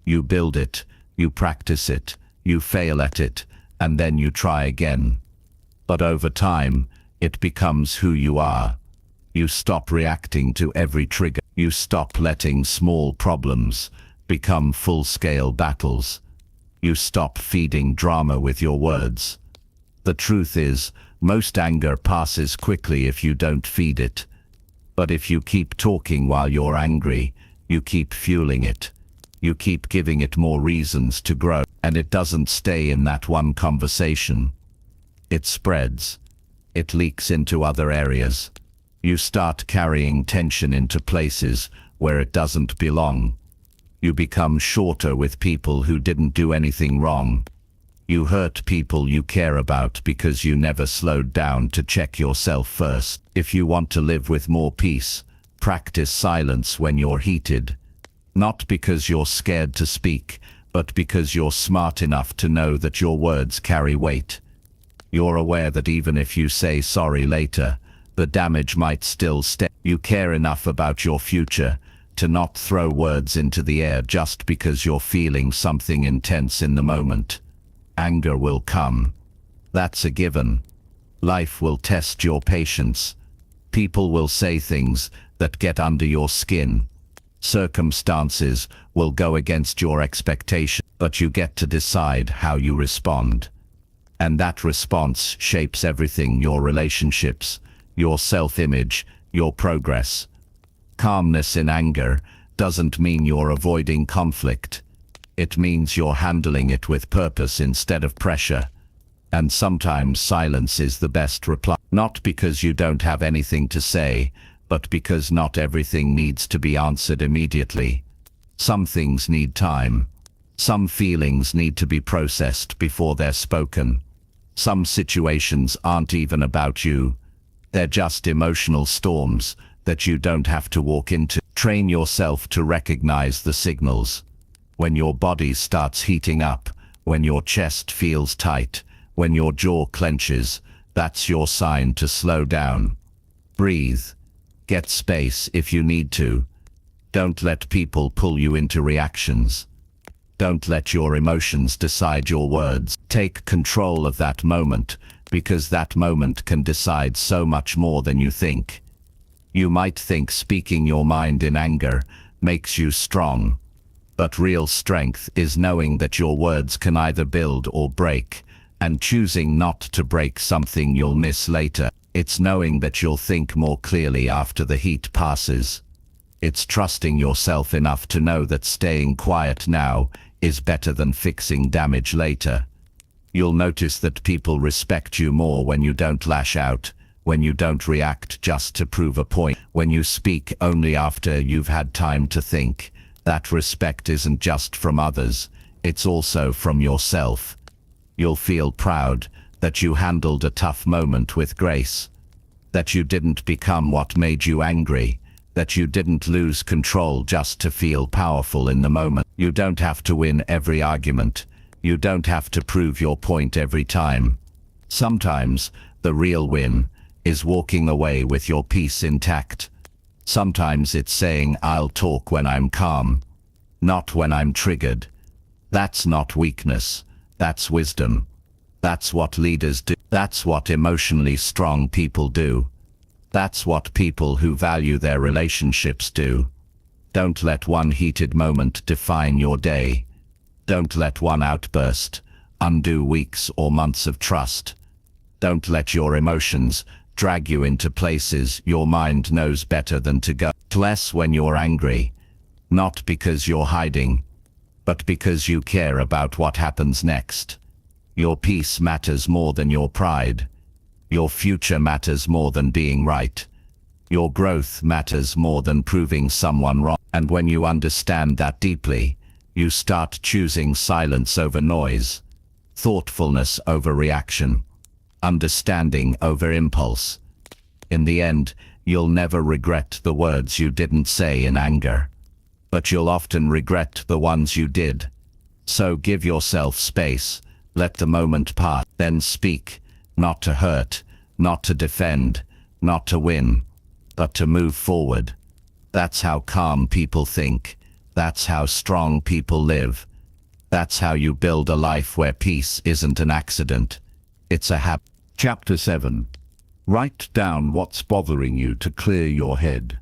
You build it, you practice it, you fail at it, and then you try again. But over time, it becomes who you are. You stop reacting to every trigger. You stop letting small problems become full-scale battles. You stop feeding drama with your words. The truth is, most anger passes quickly if you don't feed it. But if you keep talking while you're angry, you keep fueling it. You keep giving it more reasons to grow, and it doesn't stay in that one conversation. It spreads. It leaks into other areas. You start carrying tension into places where it doesn't belong. You become shorter with people who didn't do anything wrong. You hurt people you care about because you never slowed down to check yourself first. If you want to live with more peace, practice silence when you're heated. Not because you're scared to speak, but because you're smart enough to know that your words carry weight. You're aware that even if you say sorry later, the damage might still stay. You care enough about your future to not throw words into the air just because you're feeling something intense in the moment. Anger will come. That's a given. Life will test your patience. People will say things that get under your skin. Circumstances will go against your expectation, but you get to decide how you respond. And that response shapes everything: your relationships, your self-image, your progress. Calmness in anger doesn't mean you're avoiding conflict. It means you're handling it with purpose instead of pressure. And sometimes silence is the best reply. Not because you don't have anything to say, but because not everything needs to be answered immediately. Some things need time. Some feelings need to be processed before they're spoken. Some situations aren't even about you. They're just emotional storms that you don't have to walk into. Train yourself to recognize the signals. When your body starts heating up, when your chest feels tight, when your jaw clenches, that's your sign to slow down. Breathe. Get space if you need to. Don't let people pull you into reactions. Don't let your emotions decide your words. Take control of that moment, because that moment can decide so much more than you think. You might think speaking your mind in anger makes you strong, but real strength is knowing that your words can either build or break, and choosing not to break something you'll miss later. It's knowing that you'll think more clearly after the heat passes. It's trusting yourself enough to know that staying quiet now is better than fixing damage later. You'll notice that people respect you more when you don't lash out, when you don't react just to prove a point, when you speak only after you've had time to think. That respect isn't just from others, it's also from yourself. You'll feel proud that you handled a tough moment with grace, that you didn't become what made you angry, that you didn't lose control just to feel powerful in the moment. You don't have to win every argument. You don't have to prove your point every time. Sometimes the real win is walking away with your peace intact. Sometimes it's saying, I'll talk when I'm calm, not when I'm triggered. That's not weakness, that's wisdom. That's what leaders do. That's what emotionally strong people do. That's what people who value their relationships do. Don't let one heated moment define your day. Don't let one outburst undo weeks or months of trust. Don't let your emotions drag you into places your mind knows better than to go. Less when you're angry, not because you're hiding, but because you care about what happens next. Your peace matters more than your pride. Your future matters more than being right. Your growth matters more than proving someone wrong. And when you understand that deeply, you start choosing silence over noise, thoughtfulness over reaction, understanding over impulse. In the end, you'll never regret the words you didn't say in anger, but you'll often regret the ones you did. So give yourself space. Let the moment pass, then speak, not to hurt, not to defend, not to win, but to move forward. That's how calm people think. That's how strong people live. That's how you build a life where peace isn't an accident. It's a habit. Chapter 7. Write down what's bothering you to clear your head.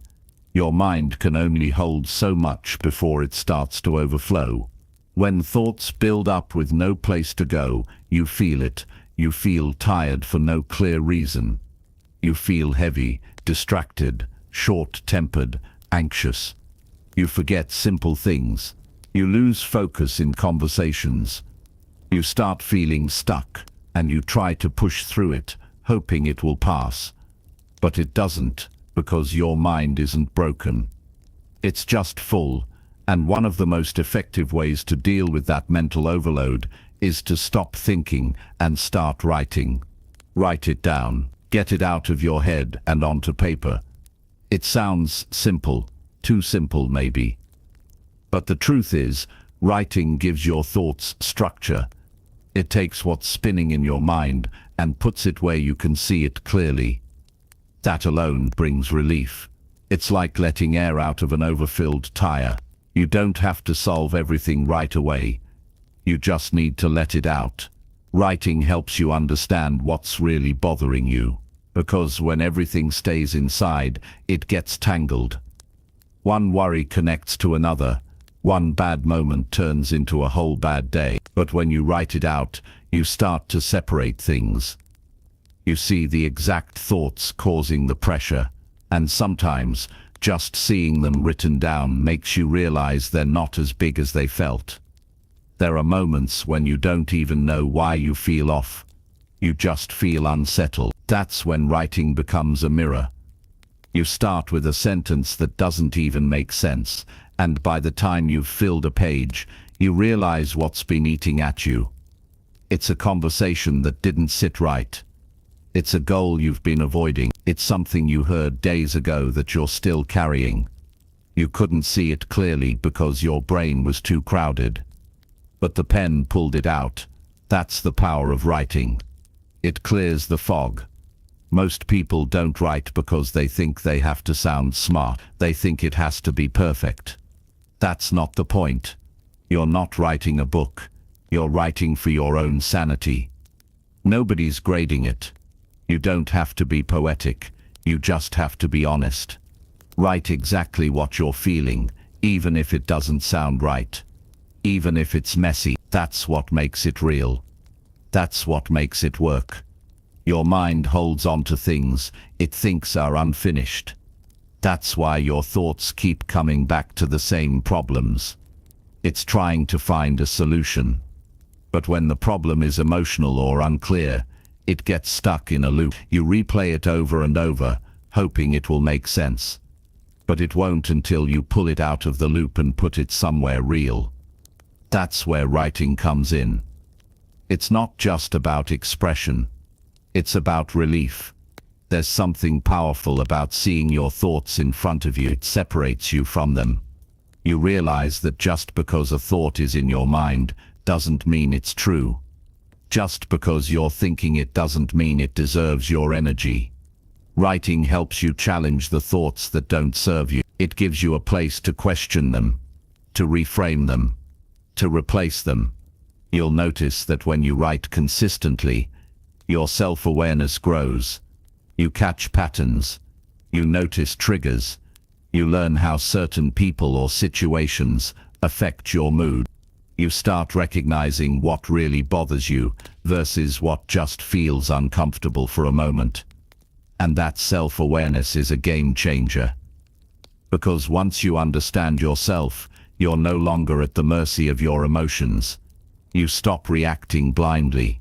Your mind can only hold so much before it starts to overflow. When thoughts build up with no place to go, you feel it. You feel tired for no clear reason. You feel heavy, distracted, short-tempered, anxious. You forget simple things. You lose focus in conversations. You start feeling stuck, and you try to push through it, hoping it will pass. But it doesn't, because your mind isn't broken. It's just full. And one of the most effective ways to deal with that mental overload is to stop thinking and start writing. Write it down. Get it out of your head and onto paper. It sounds simple, too simple maybe. But the truth is, writing gives your thoughts structure. It takes what's spinning in your mind and puts it where you can see it clearly. That alone brings relief. It's like letting air out of an overfilled tire. You don't have to solve everything right away. You just need to let it out. Writing helps you understand what's really bothering you, because when everything stays inside, it gets tangled. One worry connects to another. One bad moment turns into a whole bad day. But when you write it out, you start to separate things. You see the exact thoughts causing the pressure, and sometimes just seeing them written down makes you realize they're not as big as they felt. There are moments when you don't even know why you feel off. You just feel unsettled. That's when writing becomes a mirror. You start with a sentence that doesn't even make sense, and by the time you've filled a page, you realize what's been eating at you. It's a conversation that didn't sit right. It's a goal you've been avoiding. It's something you heard days ago that you're still carrying. You couldn't see it clearly because your brain was too crowded. But the pen pulled it out. That's the power of writing. It clears the fog. Most people don't write because they think they have to sound smart. They think it has to be perfect. That's not the point. You're not writing a book. You're writing for your own sanity. Nobody's grading it. You don't have to be poetic. You just have to be honest. Write exactly what you're feeling, even if it doesn't sound right. Even if it's messy. That's what makes it real. That's what makes it work. Your mind holds on to things it thinks are unfinished. That's why your thoughts keep coming back to the same problems. It's trying to find a solution. But when the problem is emotional or unclear, it gets stuck in a loop. You replay it over and over, hoping it will make sense. But it won't until you pull it out of the loop and put it somewhere real. That's where writing comes in. It's not just about expression. It's about relief. There's something powerful about seeing your thoughts in front of you. It separates you from them. You realize that just because a thought is in your mind doesn't mean it's true. Just because you're thinking it doesn't mean it deserves your energy. Writing helps you challenge the thoughts that don't serve you. It gives you a place to question them, to reframe them, to replace them. You'll notice that when you write consistently, your self-awareness grows. You catch patterns. You notice triggers. You learn how certain people or situations affect your mood. You start recognizing what really bothers you versus what just feels uncomfortable for a moment. And that self-awareness is a game changer. Because once you understand yourself, you're no longer at the mercy of your emotions. You stop reacting blindly.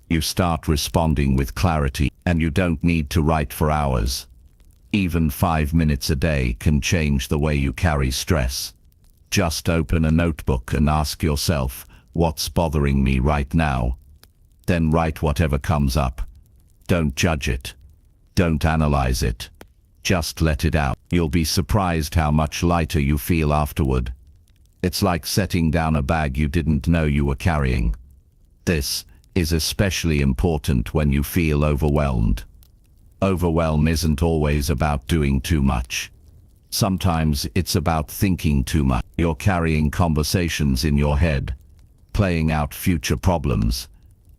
You start responding with clarity, and you don't need to write for hours. Even 5 minutes a day can change the way you carry stress. Just open a notebook and ask yourself, what's bothering me right now? Then write whatever comes up. Don't judge it. Don't analyze it. Just let it out. You'll be surprised how much lighter you feel afterward. It's like setting down a bag you didn't know you were carrying. This is especially important when you feel overwhelmed. Overwhelm isn't always about doing too much. Sometimes it's about thinking too much. You're carrying conversations in your head, playing out future problems,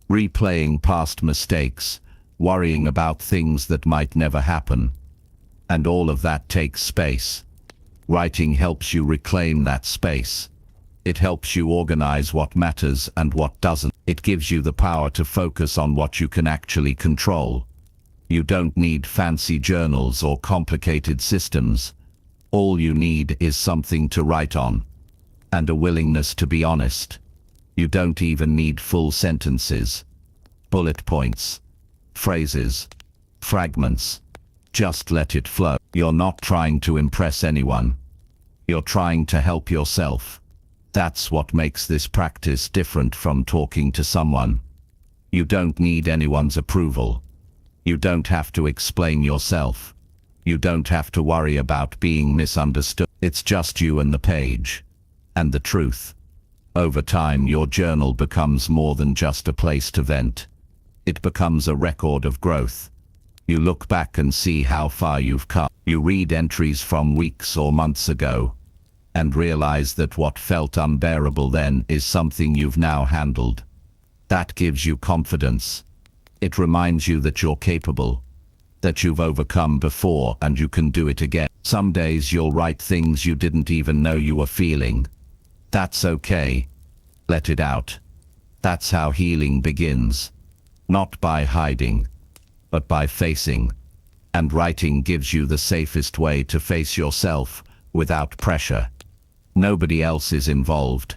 replaying past mistakes, worrying about things that might never happen. And all of that takes space. Writing helps you reclaim that space. It helps you organize what matters and what doesn't. It gives you the power to focus on what you can actually control. You don't need fancy journals or complicated systems. All you need is something to write on, and a willingness to be honest. You don't even need full sentences, bullet points, phrases, fragments. Just let it flow. You're not trying to impress anyone. You're trying to help yourself. That's what makes this practice different from talking to someone. You don't need anyone's approval. You don't have to explain yourself. You don't have to worry about being misunderstood. It's just you and the page. And the truth. Over time, your journal becomes more than just a place to vent. It becomes a record of growth. You look back and see how far you've come. You read entries from weeks or months ago, and realize that what felt unbearable then is something you've now handled. That gives you confidence. It reminds you that you're capable, that you've overcome before and you can do it again. Some days you'll write things you didn't even know you were feeling. That's okay. Let it out. That's how healing begins. Not by hiding, but by facing. And writing gives you the safest way to face yourself without pressure. Nobody else is involved.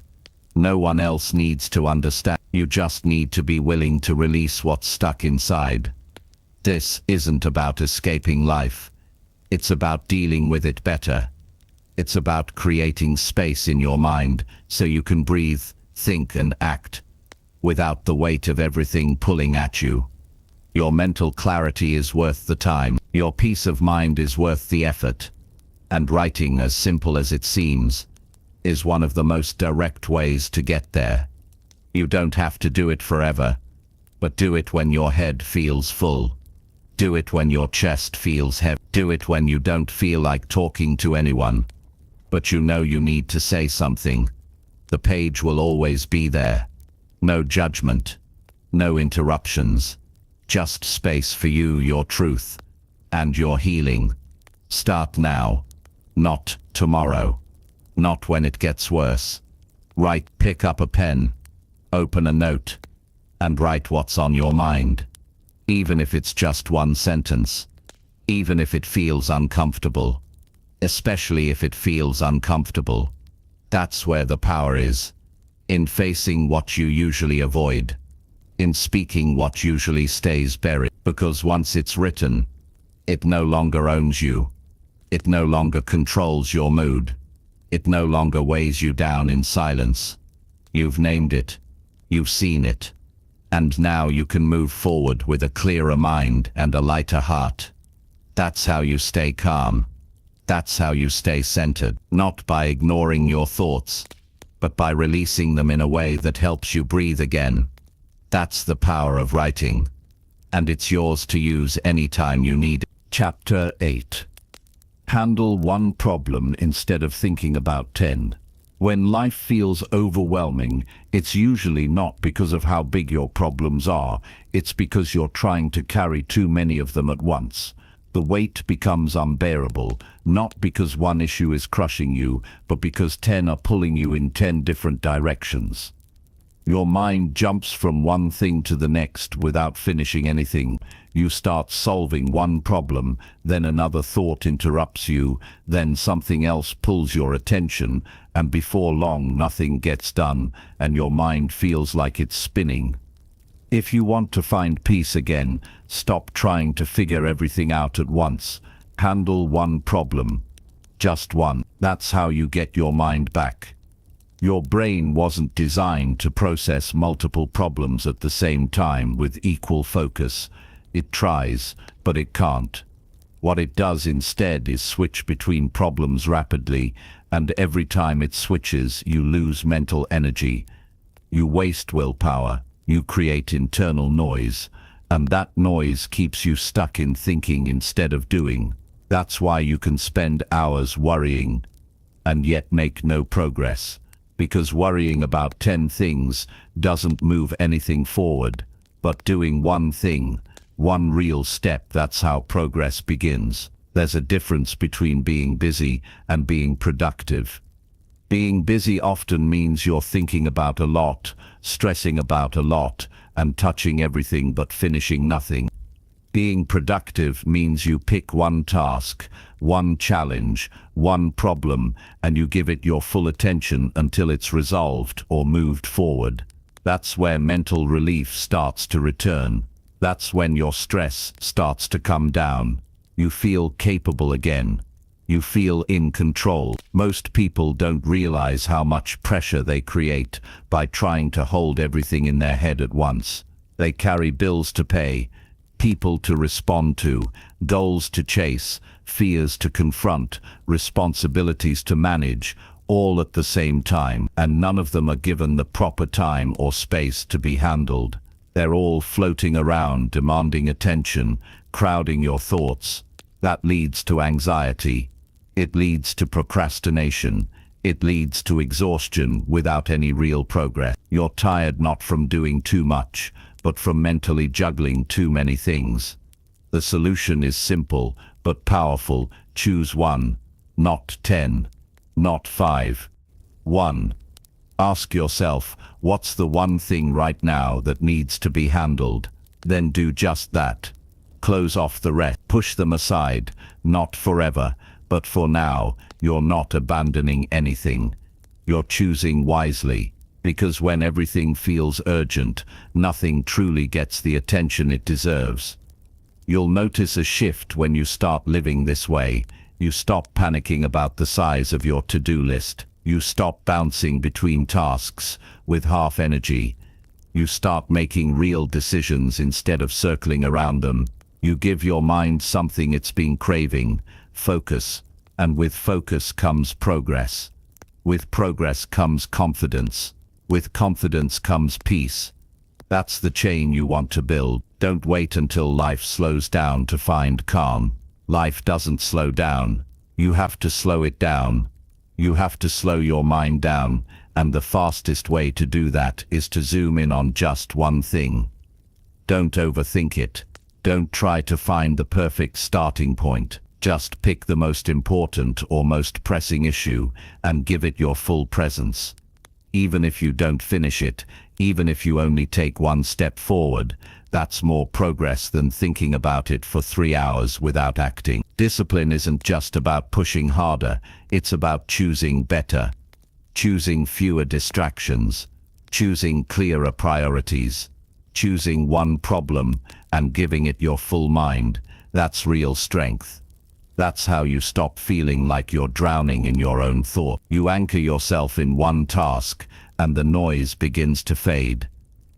No one else needs to understand. You just need to be willing to release what's stuck inside. This isn't about escaping life. It's about dealing with it better. It's about creating space in your mind so you can breathe, think and act without the weight of everything pulling at you. Your mental clarity is worth the time. Your peace of mind is worth the effort. And writing, as simple as it seems, is one of the most direct ways to get there. You don't have to do it forever, but do it when your head feels full. Do it when your chest feels heavy. Do it when you don't feel like talking to anyone, but you know you need to say something. The page will always be there. No judgment, no interruptions, just space for you, your truth, and your healing. Start now, not tomorrow, not when it gets worse. Pick up a pen, open a note, and write what's on your mind. Even if it's just one sentence, even if it feels uncomfortable, especially if it feels uncomfortable. That's where the power is. In facing what you usually avoid. In speaking what usually stays buried. Because once it's written, it no longer owns you. It no longer controls your mood. It no longer weighs you down in silence. You've named it. You've seen it. And now you can move forward with a clearer mind and a lighter heart. That's how you stay calm. That's how you stay centered. Not by ignoring your thoughts, but by releasing them in a way that helps you breathe again. That's the power of writing. And it's yours to use anytime you need it. Chapter 8. Handle one problem instead of thinking about 10. When life feels overwhelming, it's usually not because of how big your problems are, it's because you're trying to carry too many of them at once. The weight becomes unbearable, not because one issue is crushing you, but because 10 are pulling you in 10 different directions. Your mind jumps from one thing to the next without finishing anything. You start solving one problem, then another thought interrupts you, then something else pulls your attention, and before long nothing gets done, and your mind feels like it's spinning. If you want to find peace again, stop trying to figure everything out at once. Handle one problem. Just one. That's how you get your mind back. Your brain wasn't designed to process multiple problems at the same time with equal focus. It tries, but it can't. What it does instead is switch between problems rapidly, and every time it switches, you lose mental energy. You waste willpower. You create internal noise, and that noise keeps you stuck in thinking instead of doing. That's why you can spend hours worrying and yet make no progress. Because worrying about 10 things doesn't move anything forward, but doing one thing, one real step, that's how progress begins. There's a difference between being busy and being productive. Being busy often means you're thinking about a lot, stressing about a lot, and touching everything but finishing nothing. Being productive means you pick one task, one challenge, one problem, and you give it your full attention until it's resolved or moved forward. That's where mental relief starts to return. That's when your stress starts to come down. You feel capable again. You feel in control. Most people don't realize how much pressure they create by trying to hold everything in their head at once. They carry bills to pay, people to respond to, goals to chase, fears to confront, responsibilities to manage, all at the same time, and none of them are given the proper time or space to be handled. They're all floating around, demanding attention, crowding your thoughts. That leads to anxiety. It leads to procrastination. It leads to exhaustion without any real progress. You're tired not from doing too much, but from mentally juggling too many things. The solution is simple, but powerful. Choose one, not 10, not 5. 1. Ask yourself, what's the one thing right now that needs to be handled? Then do just that. Close off the rest. Push them aside, not forever, but for now. You're not abandoning anything. You're choosing wisely. Because when everything feels urgent, nothing truly gets the attention it deserves. You'll notice a shift when you start living this way. You stop panicking about the size of your to-do list. You stop bouncing between tasks with half energy. You start making real decisions instead of circling around them. You give your mind something it's been craving: focus. And with focus comes progress. With progress comes confidence. With confidence comes peace. That's the chain you want to build. Don't wait until life slows down to find calm. Life doesn't slow down. You have to slow it down. You have to slow your mind down, and the fastest way to do that is to zoom in on just one thing. Don't overthink it. Don't try to find the perfect starting point. Just pick the most important or most pressing issue and give it your full presence. Even if you don't finish it, even if you only take one step forward, that's more progress than thinking about it for 3 hours without acting. Discipline isn't just about pushing harder, it's about choosing better. Choosing fewer distractions. Choosing clearer priorities. Choosing one problem and giving it your full mind. That's real strength. That's how you stop feeling like you're drowning in your own thought. You anchor yourself in one task, and the noise begins to fade.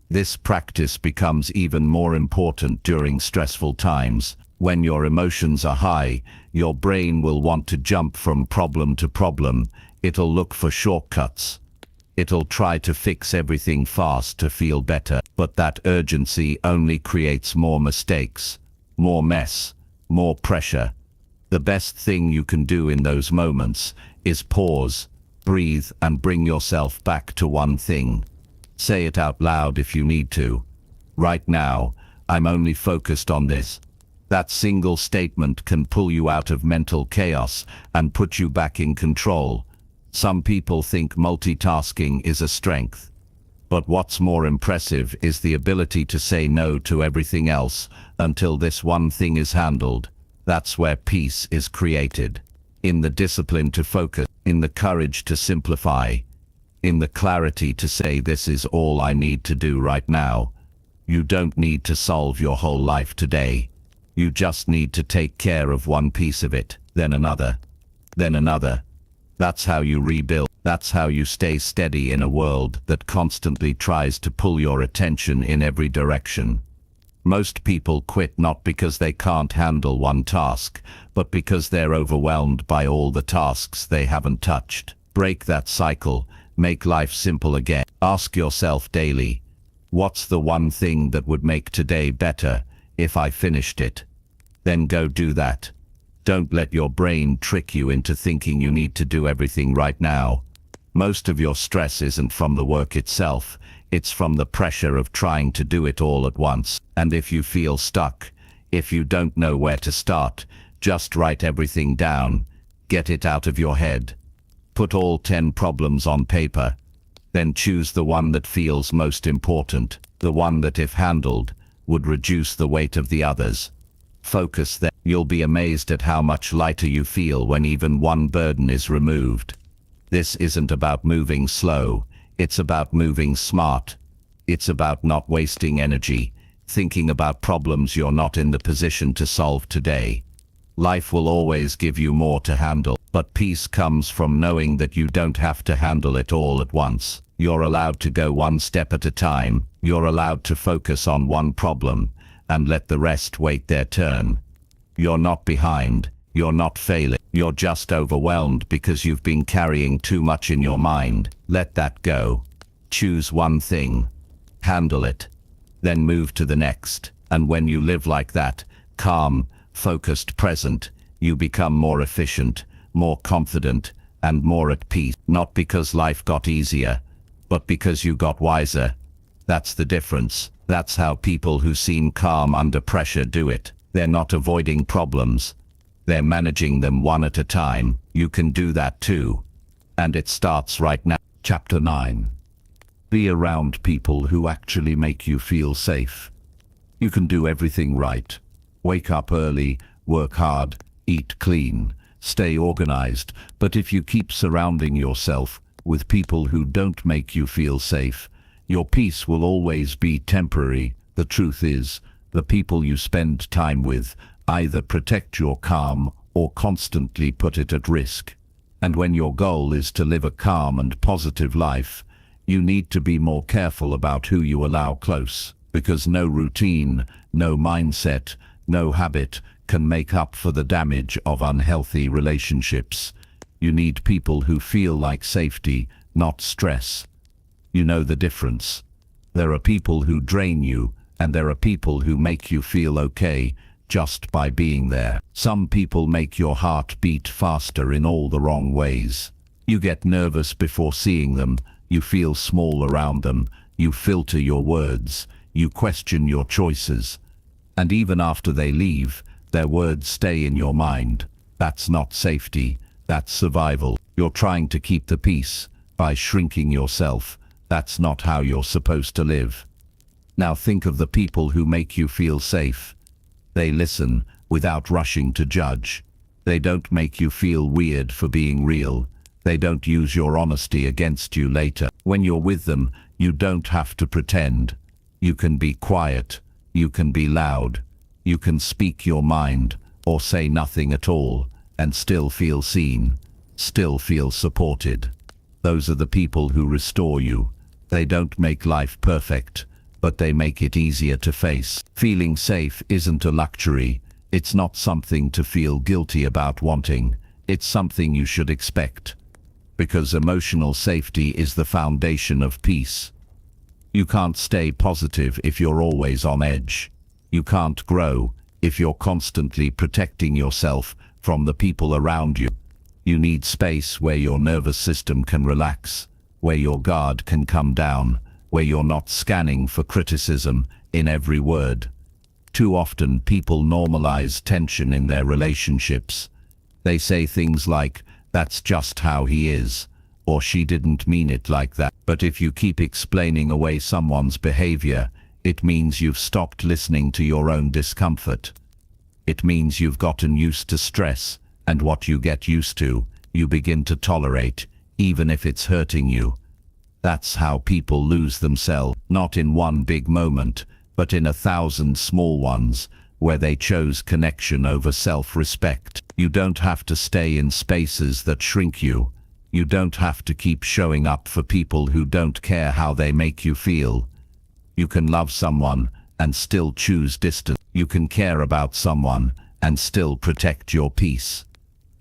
This practice becomes even more important during stressful times. When your emotions are high, your brain will want to jump from problem to problem. It'll look for shortcuts. It'll try to fix everything fast to feel better. But that urgency only creates more mistakes, more mess, more pressure. The best thing you can do in those moments is pause, breathe, and bring yourself back to one thing. Say it out loud if you need to. Right now, I'm only focused on this. That single statement can pull you out of mental chaos and put you back in control. Some people think multitasking is a strength. But what's more impressive is the ability to say no to everything else until this one thing is handled. That's where peace is created. In the discipline to focus, in the courage to simplify, in the clarity to say this is all I need to do right now. You don't need to solve your whole life today. You just need to take care of one piece of it, then another, then another. That's how you rebuild. That's how you stay steady in a world that constantly tries to pull your attention in every direction. Most people quit not because they can't handle one task, but because they're overwhelmed by all the tasks they haven't touched. Break that cycle. Make life simple again. Ask yourself daily, what's the one thing that would make today better if I finished it? Then go do that. Don't let your brain trick you into thinking you need to do everything right now. Most of your stress isn't from the work itself. It's from the pressure of trying to do it all at once. And if you feel stuck, if you don't know where to start, just write everything down. Get it out of your head. Put all 10 problems on paper. Then choose the one that feels most important, the one that, if handled, would reduce the weight of the others. Focus there. You'll be amazed at how much lighter you feel when even one burden is removed. This isn't about moving slow. It's about moving smart. It's about not wasting energy, thinking about problems you're not in the position to solve today. Life will always give you more to handle, but peace comes from knowing that you don't have to handle it all at once. You're allowed to go one step at a time. You're allowed to focus on one problem and let the rest wait their turn. You're not behind. You're not failing. You're just overwhelmed because you've been carrying too much in your mind. Let that go. Choose one thing. Handle it. Then move to the next. And when you live like that, calm, focused, present, you become more efficient, more confident, and more at peace. Not because life got easier, but because you got wiser. That's the difference. That's how people who seem calm under pressure do it. They're not avoiding problems. They're managing them one at a time. You can do that too. And it starts right now. Chapter 9. Be around people who actually make you feel safe. You can do everything right. Wake up early, work hard, eat clean, stay organized. But if you keep surrounding yourself with people who don't make you feel safe, your peace will always be temporary. The truth is, the people you spend time with either protect your calm or constantly put it at risk. And when your goal is to live a calm and positive life, you need to be more careful about who you allow close, because no routine, no mindset, no habit can make up for the damage of unhealthy relationships. You need people who feel like safety, not stress. You know the difference. There are people who drain you, and there are people who make you feel okay just by being there. Some people make your heart beat faster in all the wrong ways. You get nervous before seeing them, you feel small around them, you filter your words, you question your choices. And even after they leave, their words stay in your mind. That's not safety, that's survival. You're trying to keep the peace by shrinking yourself. That's not how you're supposed to live. Now think of the people who make you feel safe. They listen without rushing to judge. They don't make you feel weird for being real. They don't use your honesty against you later. When you're with them, you don't have to pretend. You can be quiet. You can be loud. You can speak your mind or say nothing at all and still feel seen, still feel supported. Those are the people who restore you. They don't make life perfect, but they make it easier to face. Feeling safe isn't a luxury. It's not something to feel guilty about wanting. It's something you should expect. Because emotional safety is the foundation of peace. You can't stay positive if you're always on edge. You can't grow if you're constantly protecting yourself from the people around you. You need space where your nervous system can relax, where your guard can come down, where you're not scanning for criticism in every word. Too often people normalize tension in their relationships. They say things like, "That's just how he is," or "She didn't mean it like that." But if you keep explaining away someone's behavior, it means you've stopped listening to your own discomfort. It means you've gotten used to stress, and what you get used to, you begin to tolerate, even if it's hurting you. That's how people lose themselves, not in one big moment, but in 1,000 small ones, where they chose connection over self-respect. You don't have to stay in spaces that shrink you. You don't have to keep showing up for people who don't care how they make you feel. You can love someone and still choose distance. You can care about someone and still protect your peace.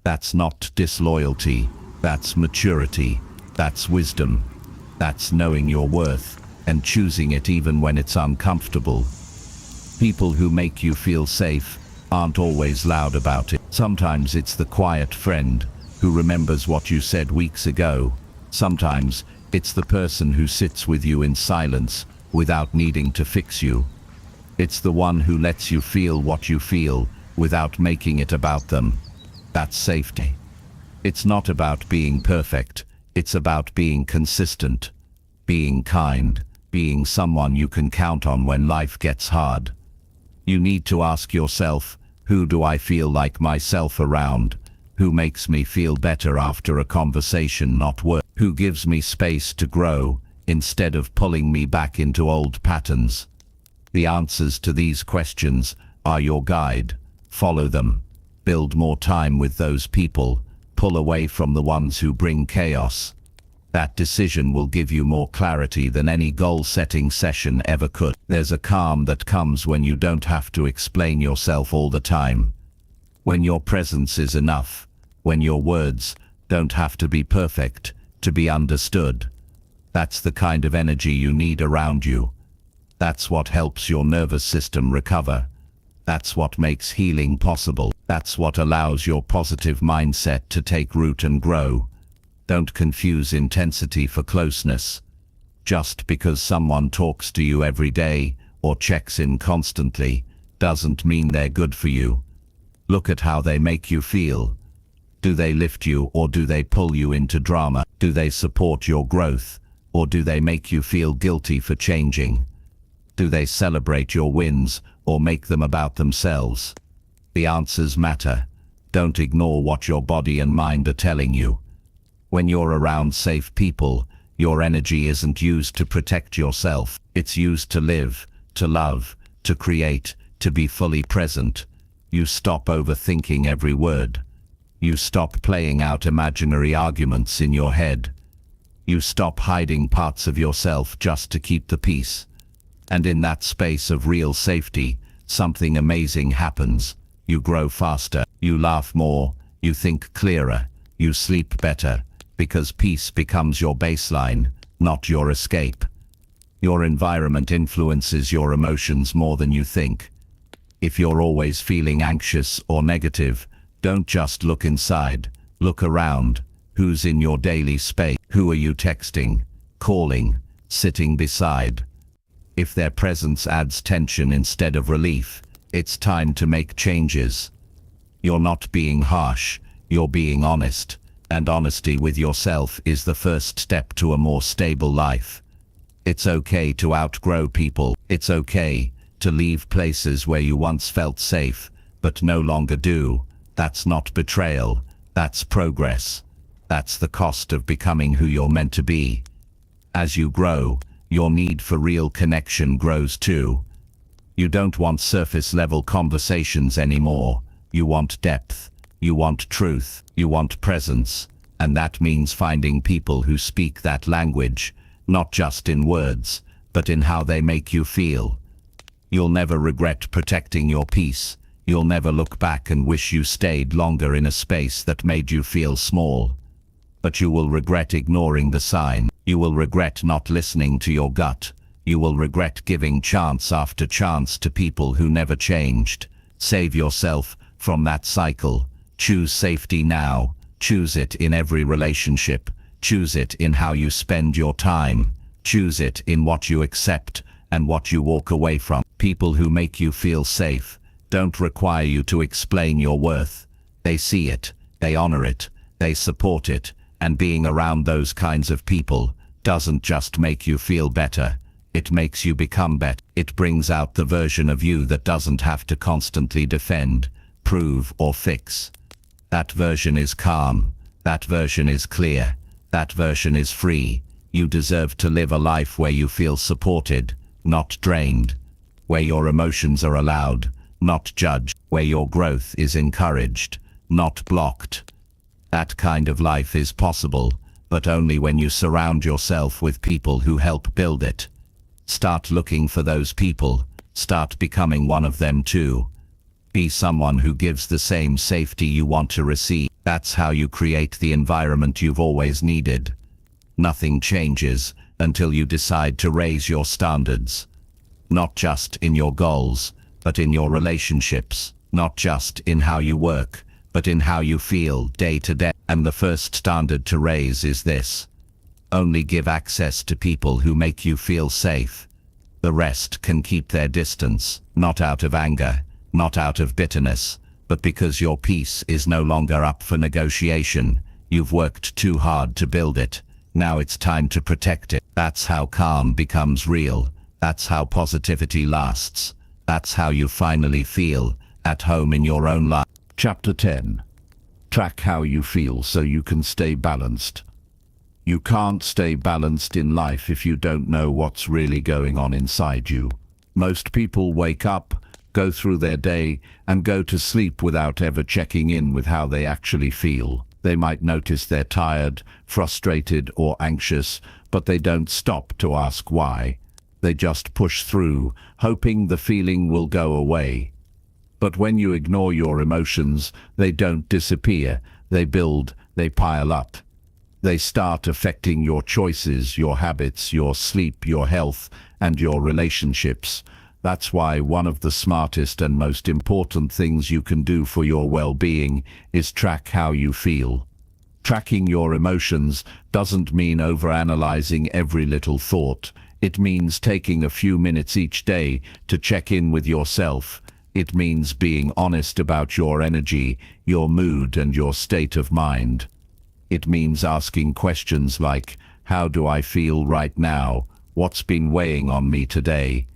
That's not disloyalty, that's maturity, that's wisdom. That's knowing your worth and choosing it even when it's uncomfortable. People who make you feel safe aren't always loud about it. Sometimes it's the quiet friend who remembers what you said weeks ago. Sometimes it's the person who sits with you in silence without needing to fix you. It's the one who lets you feel what you feel without making it about them. That's safety. It's not about being perfect. It's about being consistent, being kind, being someone you can count on when life gets hard. You need to ask yourself, who do I feel like myself around? Who makes me feel better after a conversation not work? Who gives me space to grow instead of pulling me back into old patterns? The answers to these questions are your guide. Follow them. Build more time with those people. Pull away from the ones who bring chaos. That decision will give you more clarity than any goal-setting session ever could. There's a calm that comes when you don't have to explain yourself all the time. When your presence is enough. When your words don't have to be perfect to be understood. That's the kind of energy you need around you. That's what helps your nervous system recover. That's what makes healing possible. That's what allows your positive mindset to take root and grow. Don't confuse intensity for closeness. Just because someone talks to you every day or checks in constantly doesn't mean they're good for you. Look at how they make you feel. Do they lift you or do they pull you into drama? Do they support your growth or do they make you feel guilty for changing? Do they celebrate your wins or make them about themselves? The answers matter. Don't ignore what your body and mind are telling you. When you're around safe people, your energy isn't used to protect yourself. It's used to live, to love, to create, to be fully present. You stop overthinking every word. You stop playing out imaginary arguments in your head. You stop hiding parts of yourself just to keep the peace. And in that space of real safety, something amazing happens. you grow faster, you laugh more, you think clearer, you sleep better, because peace becomes your baseline, not your escape. Your environment influences your emotions more than you think. If you're always feeling anxious or negative, don't just look inside, look around. Who's in your daily space? Who are you texting, calling, sitting beside? If their presence adds tension instead of relief, it's time to make changes. You're not being harsh, you're being honest, and honesty with yourself is the first step to a more stable life. It's okay to outgrow people. It's okay to leave places where you once felt safe, but no longer do. That's not betrayal, that's progress. That's the cost of becoming who you're meant to be. As you grow, your need for real connection grows too. You don't want surface-level conversations anymore. You want depth, you want truth, you want presence, and that means finding people who speak that language, not just in words, but in how they make you feel. You'll never regret protecting your peace. You'll never look back and wish you stayed longer in a space that made you feel small. But you will regret ignoring the sign. You will regret not listening to your gut. You will regret giving chance after chance to people who never changed. Save yourself from that cycle. Choose safety now. Choose it in every relationship. Choose it in how you spend your time. Choose it in what you accept and what you walk away from. People who make you feel safe don't require you to explain your worth. They see it, they honor it, they support it, and being around those kinds of people doesn't just make you feel better, it makes you become better. It brings out the version of you that doesn't have to constantly defend, prove, or fix. That version is calm, that version is clear, that version is free. You deserve to live a life where you feel supported, not drained, where your emotions are allowed, not judged, where your growth is encouraged, not blocked. That kind of life is possible, but only when you surround yourself with people who help build it. Start looking for those people, start becoming one of them too. Be someone who gives the same safety you want to receive. That's how you create the environment you've always needed. Nothing changes until you decide to raise your standards. Not just in your goals, but in your relationships. Not just in how you work, but in how you feel day to day. And the first standard to raise is this: only give access to people who make you feel safe. The rest can keep their distance, not out of anger, not out of bitterness, but because your peace is no longer up for negotiation. You've worked too hard to build it. Now it's time to protect it. That's how calm becomes real. That's how positivity lasts. That's how you finally feel at home in your own life. Chapter 10. Track how you feel so you can stay balanced. You can't stay balanced in life if you don't know what's really going on inside you. Most people wake up, go through their day, and go to sleep without ever checking in with how they actually feel. They might notice they're tired, frustrated, or anxious, but they don't stop to ask why. They just push through, hoping the feeling will go away. But when you ignore your emotions, they don't disappear. They build, they pile up. They start affecting your choices, your habits, your sleep, your health, and your relationships. That's why one of the smartest and most important things you can do for your well-being is track how you feel. Tracking your emotions doesn't mean overanalyzing every little thought. It means taking a few minutes each day to check in with yourself. It means being honest about your energy, your mood, and your state of mind. It means asking questions like, how do I feel right now? What's been weighing on me today?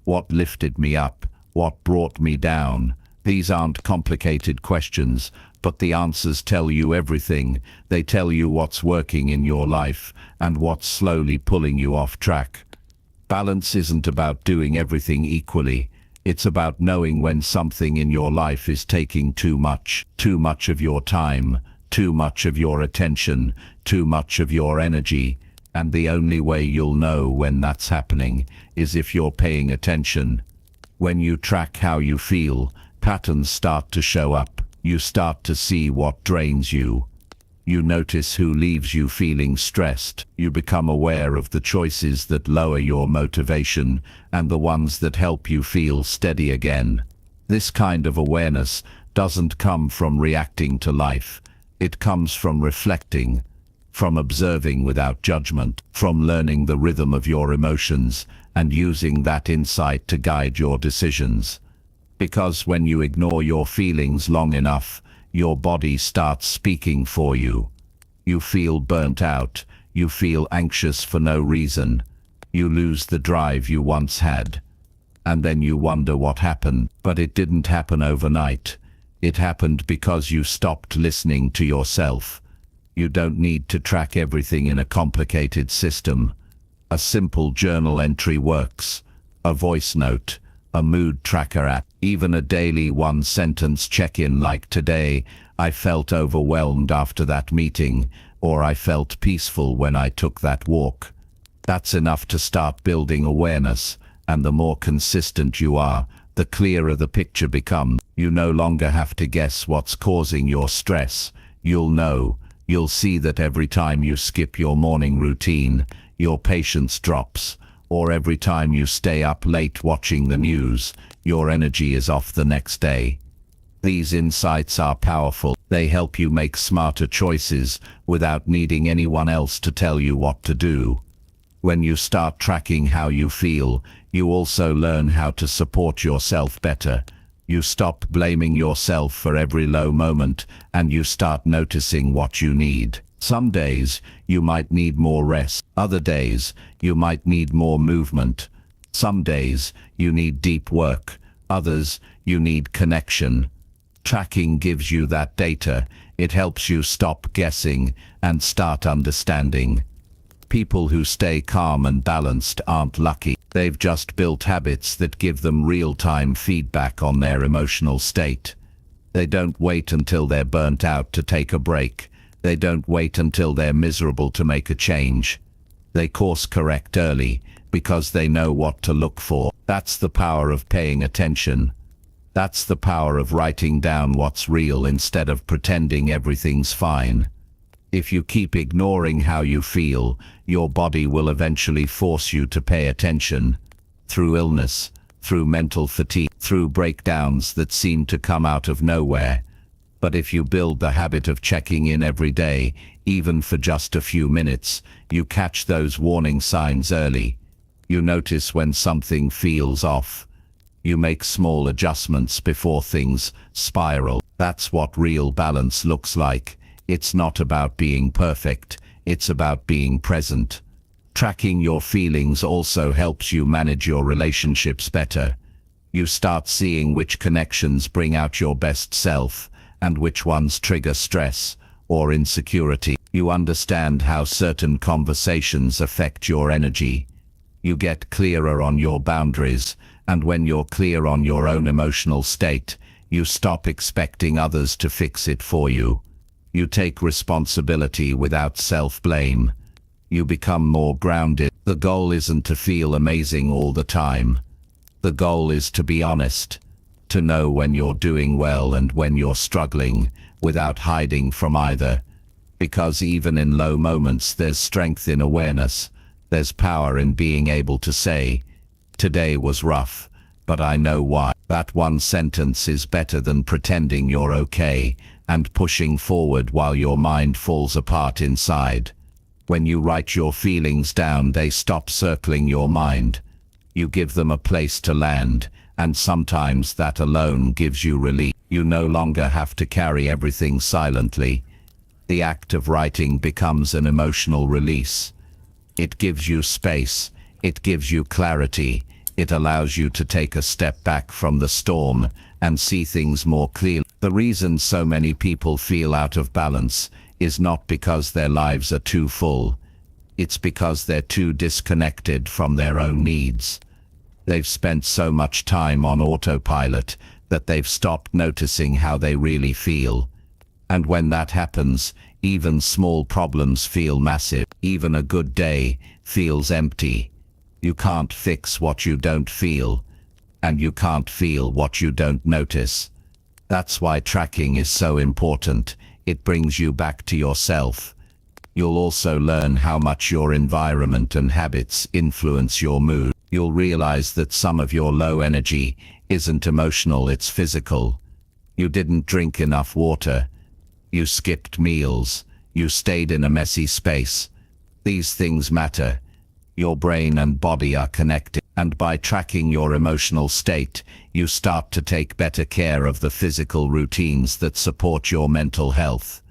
What lifted me up? What brought me down? These aren't complicated questions, but the answers tell you everything. They tell you what's working in your life and what's slowly pulling you off track. Balance isn't about doing everything equally. It's about knowing when something in your life is taking too much of your time, too much of your attention, too much of your energy. And the only way you'll know when that's happening is if you're paying attention. When you track how you feel, Patterns start to show up. You start to see what drains you. You notice who leaves you feeling stressed. You become aware of the choices that lower your motivation and the ones that help you feel steady again. This kind of awareness doesn't come from reacting to life. It comes from reflecting, from observing without judgment, from learning the rhythm of your emotions and using that insight to guide your decisions. Because when you ignore your feelings long enough, your body starts speaking for you. You feel burnt out. You feel anxious for no reason. You lose the drive you once had. And then you wonder what happened. But it didn't happen overnight. It happened because you stopped listening to yourself. You don't need to track everything in a complicated system. A simple journal entry works. A voice note, a mood tracker app, even a daily one-sentence check-in like today, I felt overwhelmed after that meeting, or I felt peaceful when I took that walk. That's enough to start building awareness, and the more consistent you are, the clearer the picture becomes. You no longer have to guess what's causing your stress. You'll know. You'll see that every time you skip your morning routine, your patience drops, or every time you stay up late watching the news, your energy is off the next day. These insights are powerful. They help you make smarter choices without needing anyone else to tell you what to do. When you start tracking how you feel, you also learn how to support yourself better. You stop blaming yourself for every low moment, and you start noticing what you need. Some days, you might need more rest. Other days, you might need more movement. Some days, you need deep work. Others, you need connection. Tracking gives you that data. It helps you stop guessing and start understanding. People who stay calm and balanced aren't lucky. They've just built habits that give them real-time feedback on their emotional state. They don't wait until they're burnt out to take a break. They don't wait until they're miserable to make a change. They course correct early because they know what to look for. That's the power of paying attention. That's the power of writing down what's real instead of pretending everything's fine. If you keep ignoring how you feel, your body will eventually force you to pay attention. Through illness, through mental fatigue, through breakdowns that seem to come out of nowhere. But if you build the habit of checking in every day, even for just a few minutes, you catch those warning signs early. You notice when something feels off. You make small adjustments before things spiral. That's what real balance looks like. It's not about being perfect, it's about being present. Tracking your feelings also helps you manage your relationships better. You start seeing which connections bring out your best self, and which ones trigger stress or insecurity. You understand how certain conversations affect your energy. You get clearer on your boundaries, and when you're clear on your own emotional state, you stop expecting others to fix it for you. You take responsibility without self-blame. You become more grounded. The goal isn't to feel amazing all the time. The goal is to be honest, to know when you're doing well and when you're struggling, without hiding from either. Because even in low moments, there's strength in awareness. There's power in being able to say, "Today was rough, but I know why." That one sentence is better than pretending you're okay and pushing forward while your mind falls apart inside. When you write your feelings down, they stop circling your mind. You give them a place to land, and sometimes that alone gives you relief. You no longer have to carry everything silently. The act of writing becomes an emotional release. It gives you space. It gives you clarity. It allows you to take a step back from the storm and see things more clearly. The reason so many people feel out of balance is not because their lives are too full. It's because they're too disconnected from their own needs. They've spent so much time on autopilot that they've stopped noticing how they really feel. And when that happens, even small problems feel massive. Even a good day feels empty. You can't fix what you don't feel, and you can't feel what you don't notice. That's why tracking is so important. It brings you back to yourself. You'll also learn how much your environment and habits influence your mood. You'll realize that some of your low energy isn't emotional, it's physical. You didn't drink enough water. You skipped meals. You stayed in a messy space. These things matter. Your brain and body are connected. And by tracking your emotional state, you start to take better care of the physical routines that support your mental health.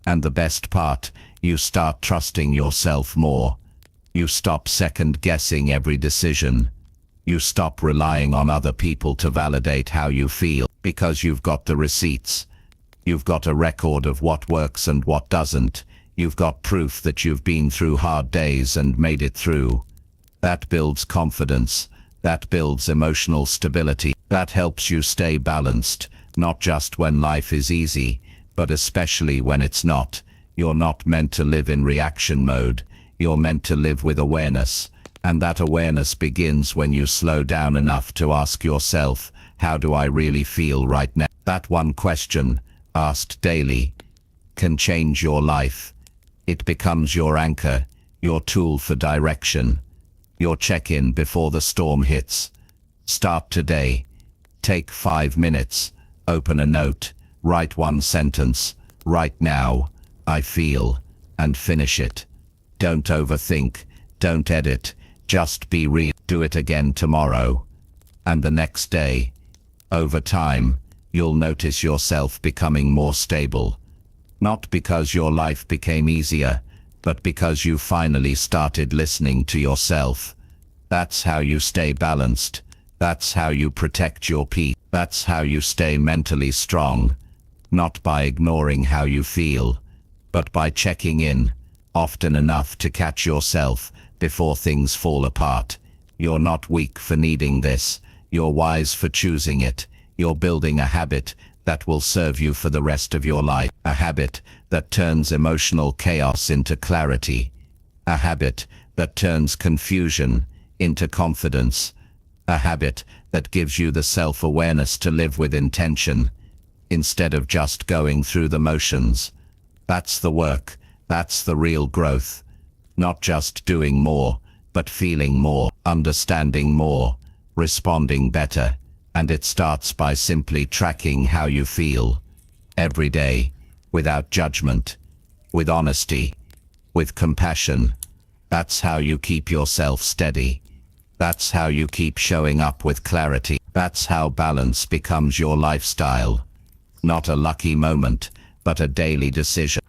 And the best part, you start trusting yourself more. You stop second-guessing every decision. You stop relying on other people to validate how you feel, because you've got the receipts. You've got a record of what works and what doesn't. You've got proof that you've been through hard days and made it through. That builds confidence. That builds emotional stability. That helps you stay balanced, not just when life is easy, but especially when it's not. You're not meant to live in reaction mode. You're meant to live with awareness. And that awareness begins when you slow down enough to ask yourself, how do I really feel right now? That one question, asked daily, can change your life. It becomes your anchor, your tool for direction, your check-in before the storm hits. Start today. Take 5 minutes. Open a note. Write one sentence. Right now, I feel, and finish it. Don't overthink. Don't edit. Just be real. Do it again tomorrow. And the next day. Over time, you'll notice yourself becoming more stable. Not because your life became easier, but because you finally started listening to yourself. That's how you stay balanced. That's how you protect your peace. That's how you stay mentally strong. Not by ignoring how you feel, but by checking in, often enough to catch yourself before things fall apart. You're not weak for needing this. You're wise for choosing it. You're building a habit that will serve you for the rest of your life. A habit that turns emotional chaos into clarity. A habit that turns confusion into confidence. A habit that gives you the self-awareness to live with intention, instead of just going through the motions. That's the work. That's the real growth. Not just doing more, but feeling more, understanding more, responding better. And it starts by simply tracking how you feel. Every day, without judgment, with honesty, with compassion. That's how you keep yourself steady. That's how you keep showing up with clarity. That's how balance becomes your lifestyle. Not a lucky moment, but a daily decision.